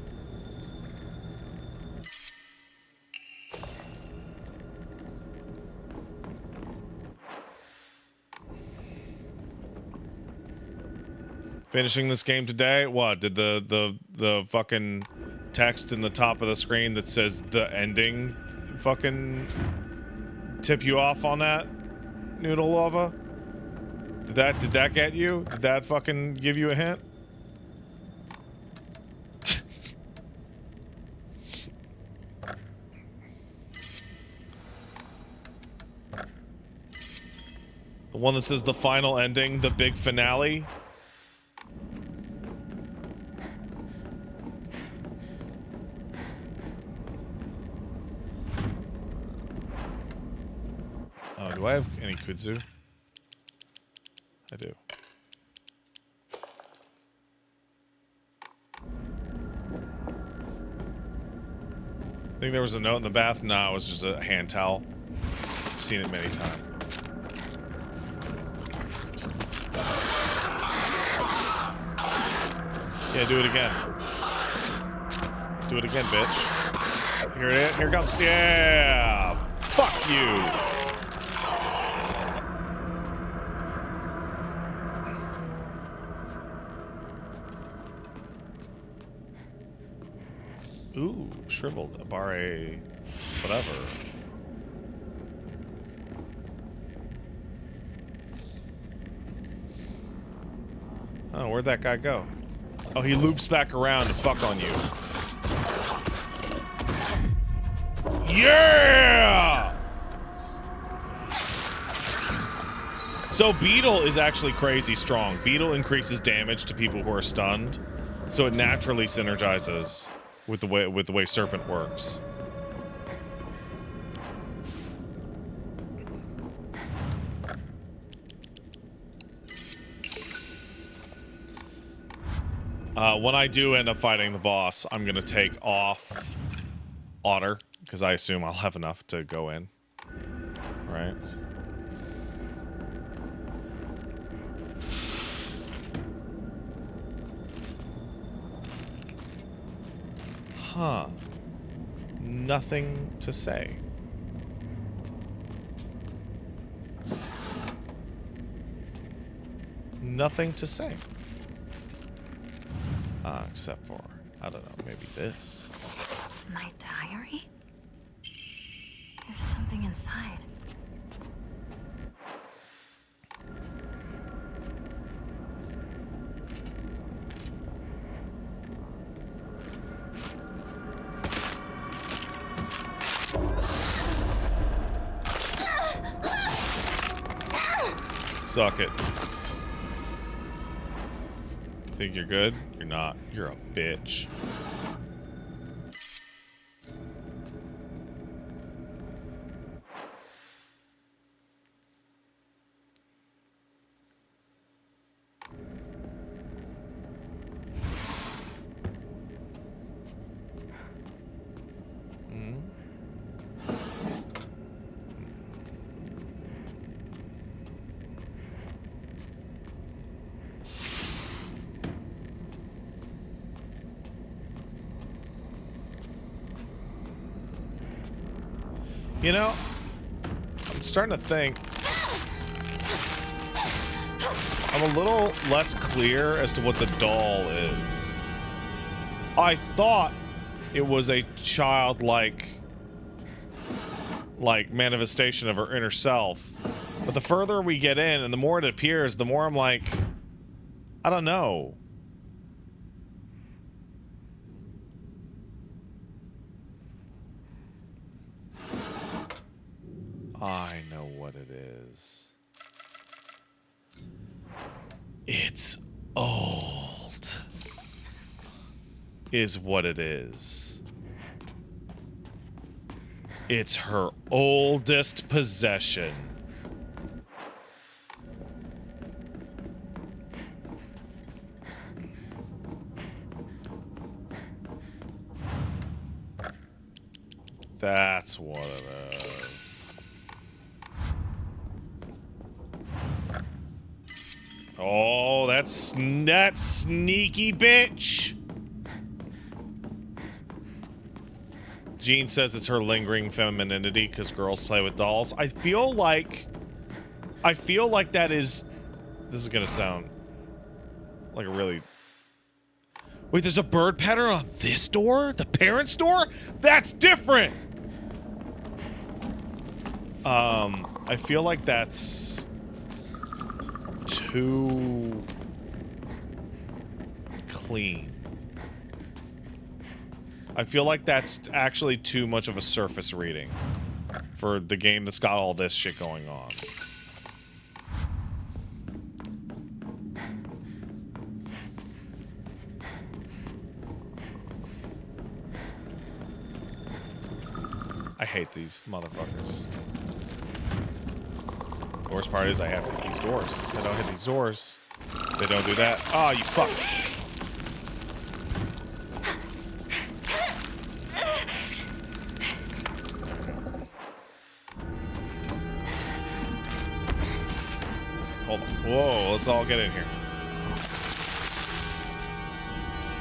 Finishing this game today? What? Did the fucking text in the top of the screen that says the ending fucking tip you off on that, Noodle Lava? Did that get you? Did that fucking give you a hint? The one that says the final ending, the big finale. Oh, do I have any kudzu? I do. I think there was a note in the bath. No, it was just a hand towel. I've seen it many times. Yeah, do it again. Do it again, bitch. Here it is. Here it comes. Yeah! Fuck you! Ooh, shriveled. Abare. Whatever. Oh, where'd that guy go? Oh, he loops back around to fuck on you. Yeah! So Beetle is actually crazy strong. Beetle increases damage to people who are stunned, so it naturally synergizes with the way Serpent works. When I do end up fighting the boss, I'm gonna take off Otter, because I assume I'll have enough to go in. Right? Huh. Nothing to say. Nothing to say. Except for, I don't know, maybe this. My diary? There's something inside. Suck it. Think you're good? You're not. You're a bitch. You know, I'm starting to think I'm a little less clear as to what the doll is. I thought it was a childlike manifestation of her inner self. But the further we get in and the more it appears, the more I'm like, I don't know. I know what it is. It's old. Is what it is. It's her oldest possession. That's what it is. Oh, that's sneaky bitch. Jean says it's her lingering femininity because girls play with dolls. I feel like that is... This is gonna sound like a really... Wait, there's a bird pattern on this door? The parents' door? That's different! I feel like that's... too... clean. I feel like that's actually too much of a surface reading for the game that's got all this shit going on. I hate these motherfuckers. The worst part is I have to hit these doors. If I don't hit these doors, they don't do that. Oh, you fucks. Hold on. Whoa, let's all get in here.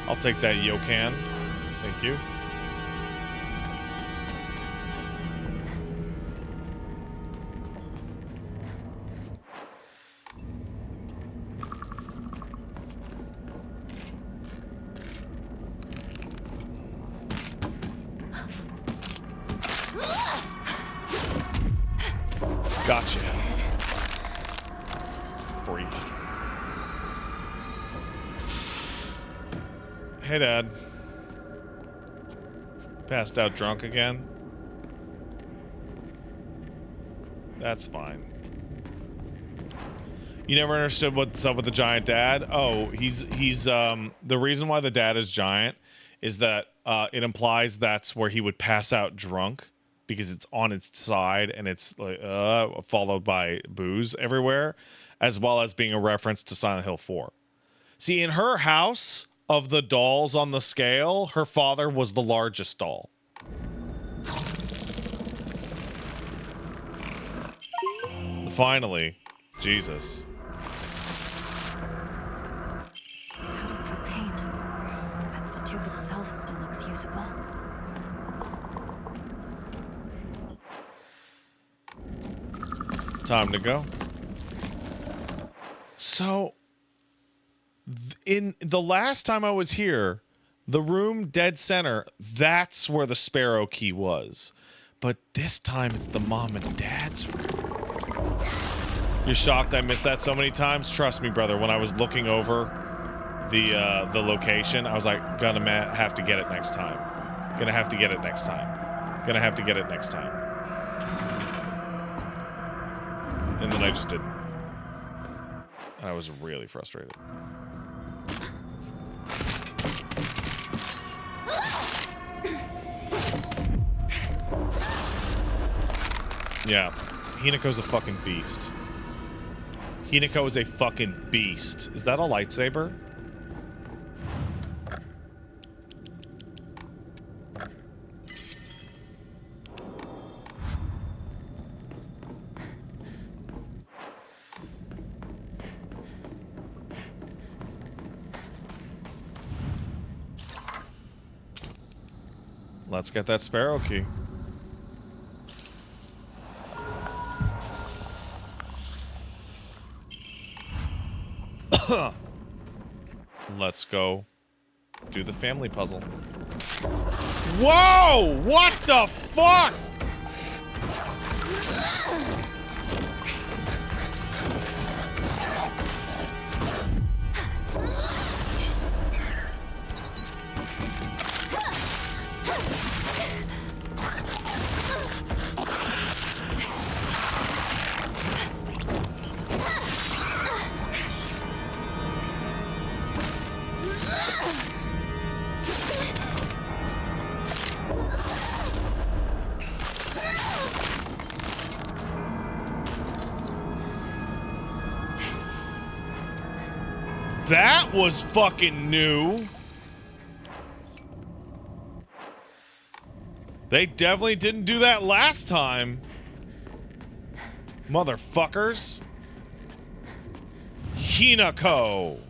I'll take that Yokan. Thank you. Gotcha. Freak. Hey, Dad. Passed out drunk again? That's fine. You never understood what's up with the giant dad? Oh, he's the reason why the dad is giant is that it implies that's where he would pass out drunk because it's on its side and it's like followed by booze everywhere, as well as being a reference to Silent Hill 4. See, in her house of the dolls on the scale, her father was the largest doll. Finally, Jesus. It's out of propane, but the tube itself still looks usable. Time to go. So, in the last time I was here, the room dead center, that's where the Sparrow key was. But this time it's the mom and dad's room. You're shocked I missed that so many times? Trust me, brother, when I was looking over the location, I was like, gonna have to get it next time. Gonna have to get it next time. Gonna have to get it next time. And then I just didn't. And I was really frustrated. Yeah, Hinako's a fucking beast. Hinako is a fucking beast. Is that a lightsaber? Let's get that Sparrow key. Let's go do the family puzzle. Whoa! What the fuck? That was fucking new. They definitely didn't do that last time. Motherfuckers. Hinako.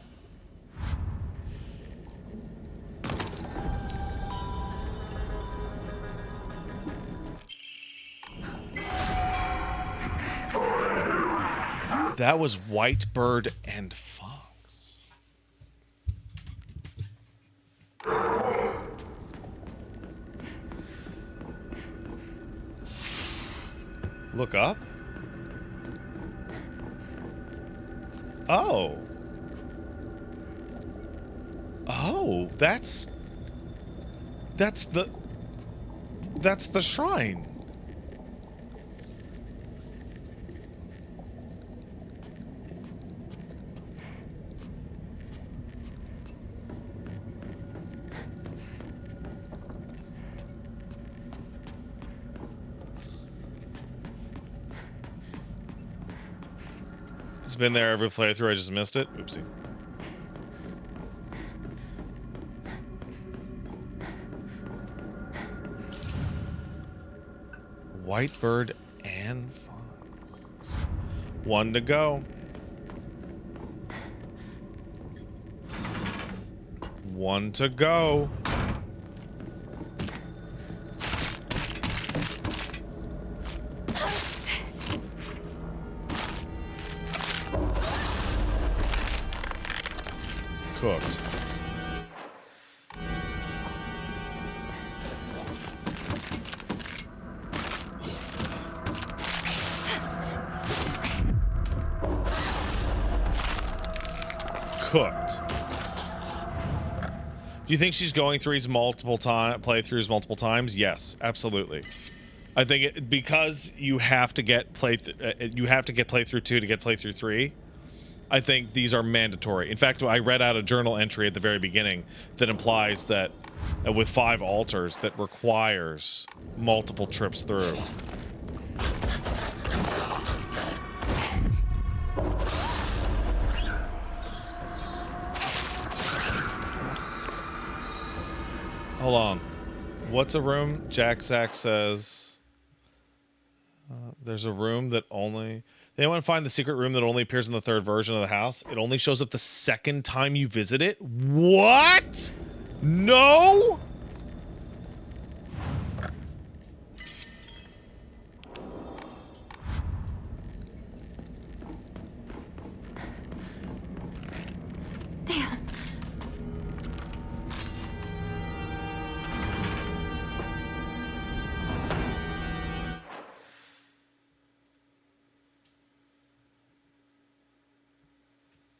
That was Whitebird and Fox. Look up? Oh. Oh, that's the shrine. It's been there every playthrough, I just missed it. Oopsie. Whitebird and Fox. One to go. One to go. Cooked. Cooked. Do you think she's going through these playthroughs multiple times? Yes, absolutely. I think because you have to get playthrough 2 to get playthrough 3. I think these are mandatory. In fact, I read out a journal entry at the very beginning that implies that with 5 altars that requires multiple trips through. Hold on. What's a room? Jack Zack says there's a room that only... They want to find the secret room that only appears in the 3rd version of the house. It only shows up the 2nd time you visit it? What? No? Damn.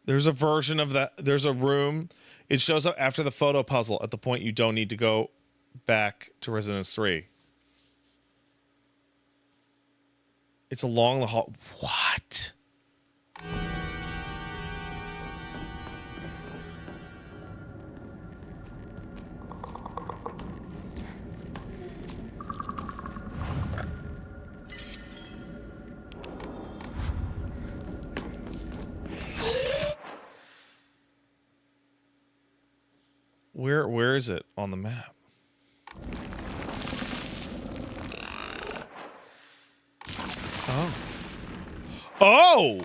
There's a version of that. There's a room. It shows up after the photo puzzle at the point you don't need to go back to Residence 3. It's along the hall. What? Where is it on the map? Oh. Oh!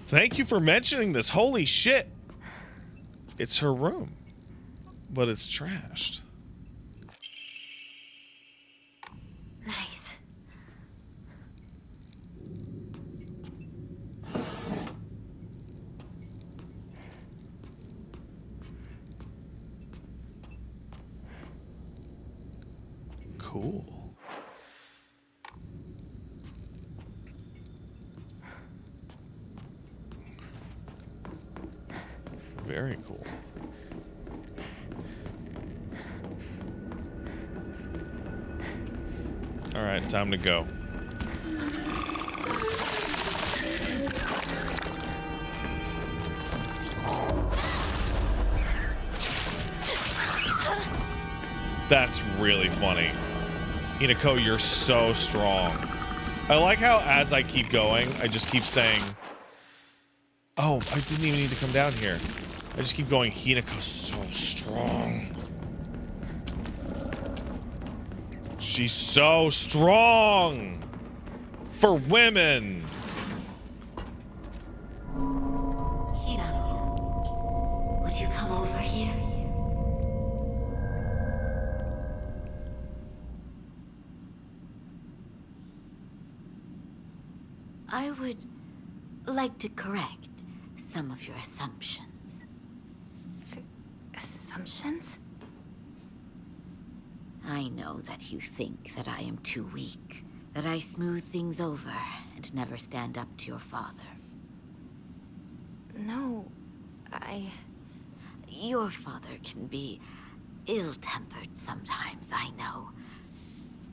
Thank you for mentioning this. Holy shit. It's her room, but it's trashed. Nice. Cool. Very cool. All right, time to go. That's really funny. Hinako, you're so strong. I like how as I keep going, I just keep saying, oh, I didn't even need to come down here. I just keep going, Hinako's so strong. She's so strong for women. Hinako, would you come over here? I would like to correct some of your assumptions. Assumptions? I know that you think that I am too weak, that I smooth things over and never stand up to your father. No, Your father can be ill-tempered sometimes, I know.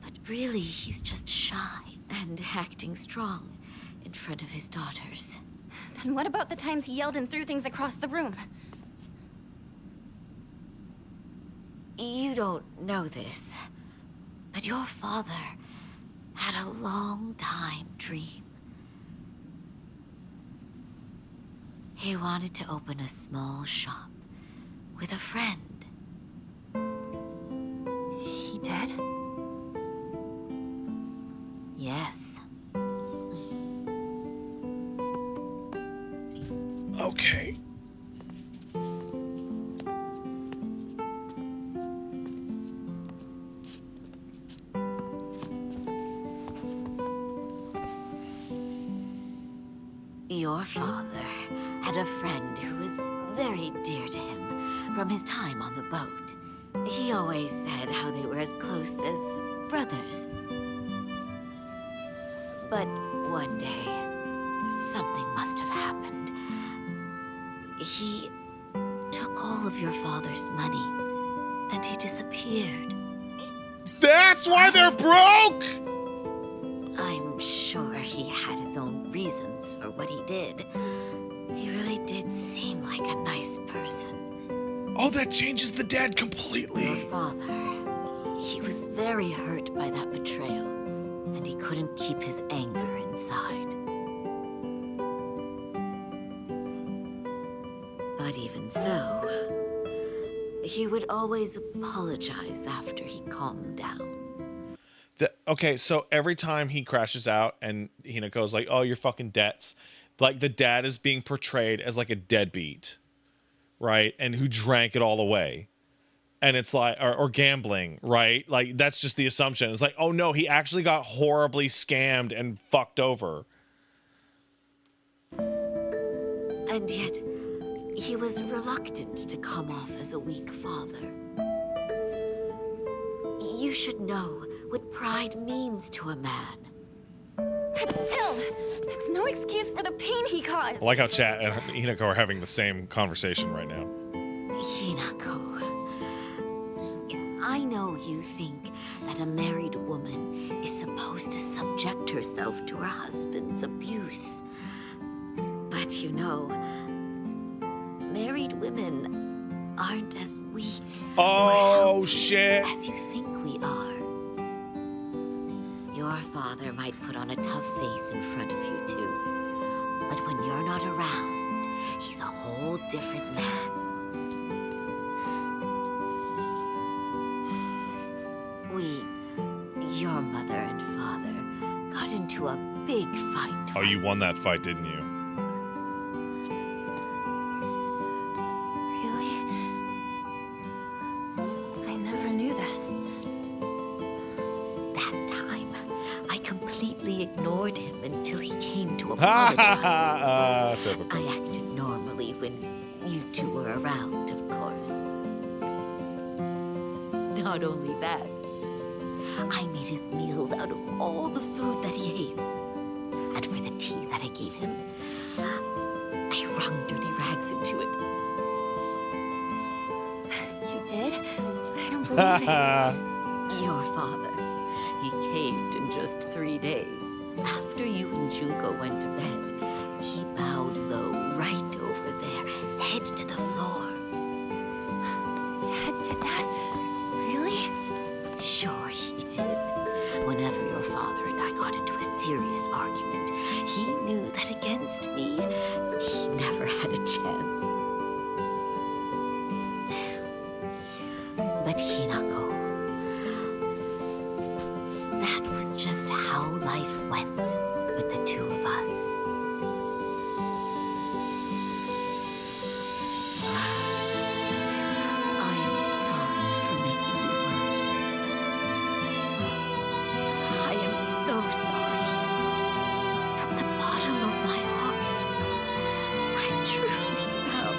But really, he's just shy and acting strong in front of his daughters. Then what about the times he yelled and threw things across the room? You don't know this, but your father had a long-time dream. He wanted to open a small shop with a friend. He did? Yes. Okay. Your father had a friend who was very dear to him from his time on the boat. He always said how they were as close as brothers. But one day, something must have happened. He took all of your father's money, and he disappeared. That's why they're broke! I'm sure he had his own reasons for what he did. He really did seem like a nice person. Oh, that changes the dad Your completely. father, he was very hurt by that betrayal, and he couldn't keep his anger inside. But even so, he would always apologize after he calmed down. Okay, so every time he crashes out and Hinako's like, oh, your fucking debts, like the dad is being portrayed as like a deadbeat, right? And who drank it all away. And it's like, or gambling, right? Like that's just the assumption. It's like, oh no, he actually got horribly scammed and fucked over. And yet, he was reluctant to come off as a weak father. You should know what pride means to a man. But still, that's no excuse for the pain he caused. I like how Chat and Hinako are having the same conversation right now. Hinako, I know you think that a married woman is supposed to subject herself to her husband's abuse. But you know, married women aren't as weak or Oh, helpless shit. as you think we are. Your father might put on a tough face in front of you too, but when you're not around, he's a whole different man. Your mother and father got into a big fight. Oh, you once. won that fight, didn't you? Really? I never knew that. That time, I completely ignored him until he came to Ha apologize. ha typical. I acted normally when you two were around, of course. Not only that, I made his meals out of all the food that he hates. And for the tea that I gave him, I wrung dirty rags into it. You did? I don't believe it. Your father, he caved in just 3 days. After you and Junko went to bed, he bowed low right over there, head to the floor. Dad did that? Really? Sure he did. Whenever your father and I got into a serious argument, he knew that against me, he never had a chance. But Hinako, that was just how life went with the two of us. I am sorry for making you worry. I am so sorry. From the bottom of my heart, I truly am.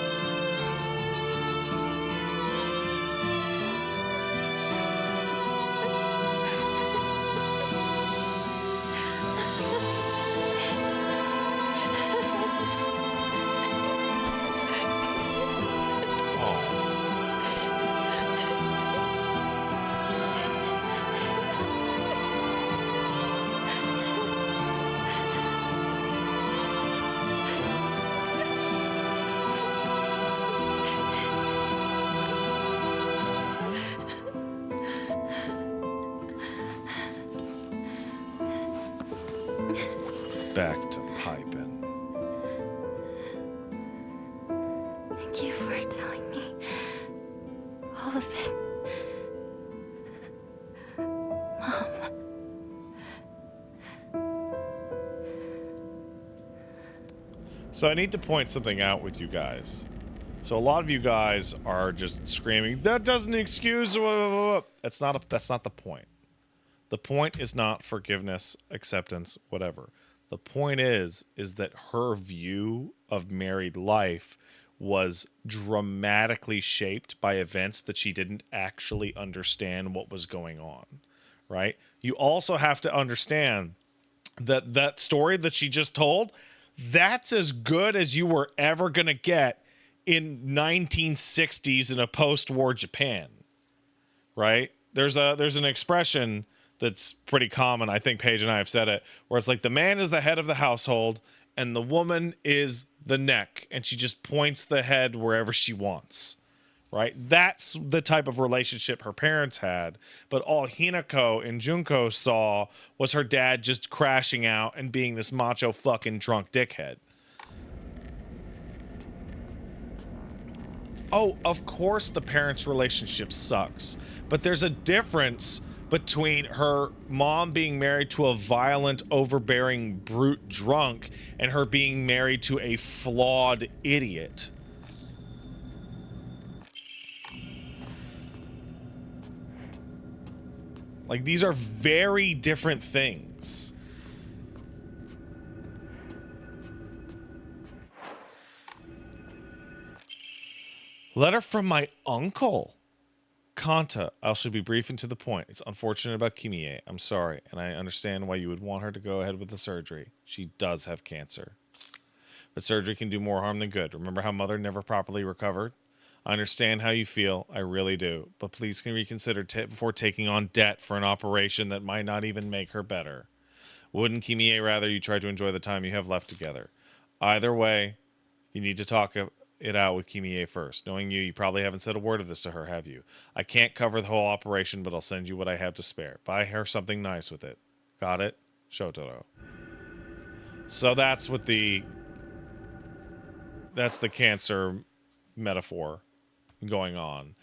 Back to piping. Thank you for telling me all of it. Mom. So I need to point something out with you guys. So a lot of you guys are just screaming, that doesn't excuse blah, blah, blah, blah." That's not the point. The point is not forgiveness, acceptance, whatever. The point is that her view of married life was dramatically shaped by events that she didn't actually understand what was going on, right? You also have to understand that that story that she just told, that's as good as you were ever going to get in 1960s in a post-war Japan, right? There's an expression that's pretty common. I think Paige and I have said it, where it's like the man is the head of the household and the woman is the neck, and she just points the head wherever she wants, right? That's the type of relationship her parents had. But all Hinako and Junko saw was her dad just crashing out and being this macho fucking drunk dickhead. Oh, of course the parents' relationship sucks, but there's a difference between her mom being married to a violent, overbearing, brute drunk and her being married to a flawed idiot. Like, these are very different things. Letter from my uncle. Kanta, I shall be brief and to the point. It's unfortunate about Kimie. I'm sorry, and I understand why you would want her to go ahead with the surgery. She does have cancer. But surgery can do more harm than good. Remember how mother never properly recovered? I understand how you feel. I really do. But please can reconsider before taking on debt for an operation that might not even make her better. Wouldn't Kimie rather you try to enjoy the time you have left together? Either way, you need to talk it out with Kimie first. Knowing you probably haven't said a word of this to her, have you? I can't cover the whole operation, but I'll send you what I have to spare. Buy her something nice with it. Got it? Shotaro. So that's what that's the cancer metaphor going on.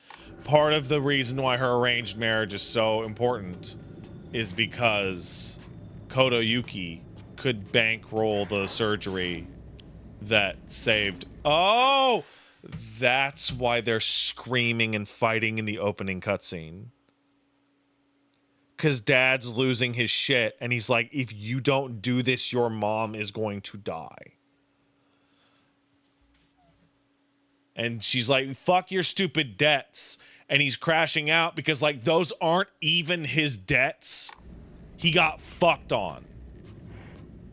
Part of the reason why her arranged marriage is so important is because Koto Yuki could bankroll the surgery that saved. Oh, that's why they're screaming and fighting in the opening cutscene. Because dad's losing his shit, and he's like, if you don't do this, your mom is going to die. And she's like, fuck your stupid debts. And he's crashing out because, like, those aren't even his debts. He got fucked on.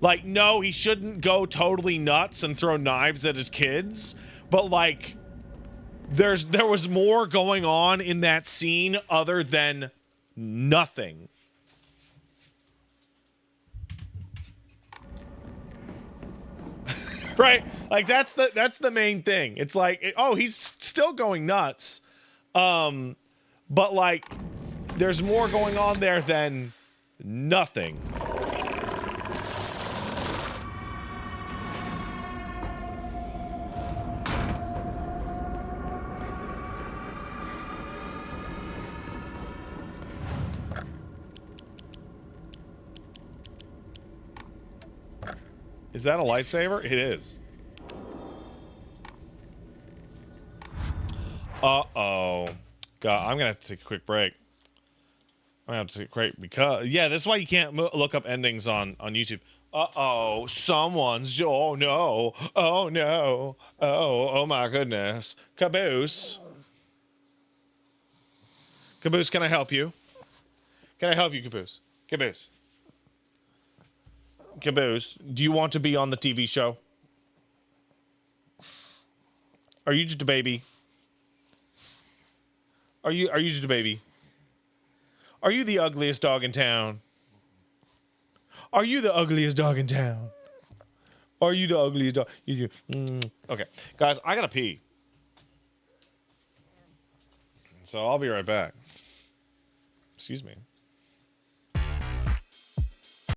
Like, no, he shouldn't go totally nuts and throw knives at his kids, but like, there was more going on in that scene other than nothing. Right? Like, that's the main thing. It's like, oh, he's still going nuts. But like, there's more going on there than nothing. Is that a lightsaber? It is. Uh-oh. God, I'm gonna have to take a quick break. I'm gonna have to take a break because, yeah, that's why you can't look up endings on YouTube. Uh-oh, someone's, oh no, oh no, oh my goodness. Caboose. Caboose, can I help you? Can I help you, Caboose? Caboose. Caboose, do you want to be on the TV show? Are you just a baby? Are you just a baby? Are you the ugliest dog in town? Are you the ugliest dog in town? Are you the ugliest dog? Okay, guys, I gotta pee. So I'll be right back. Excuse me.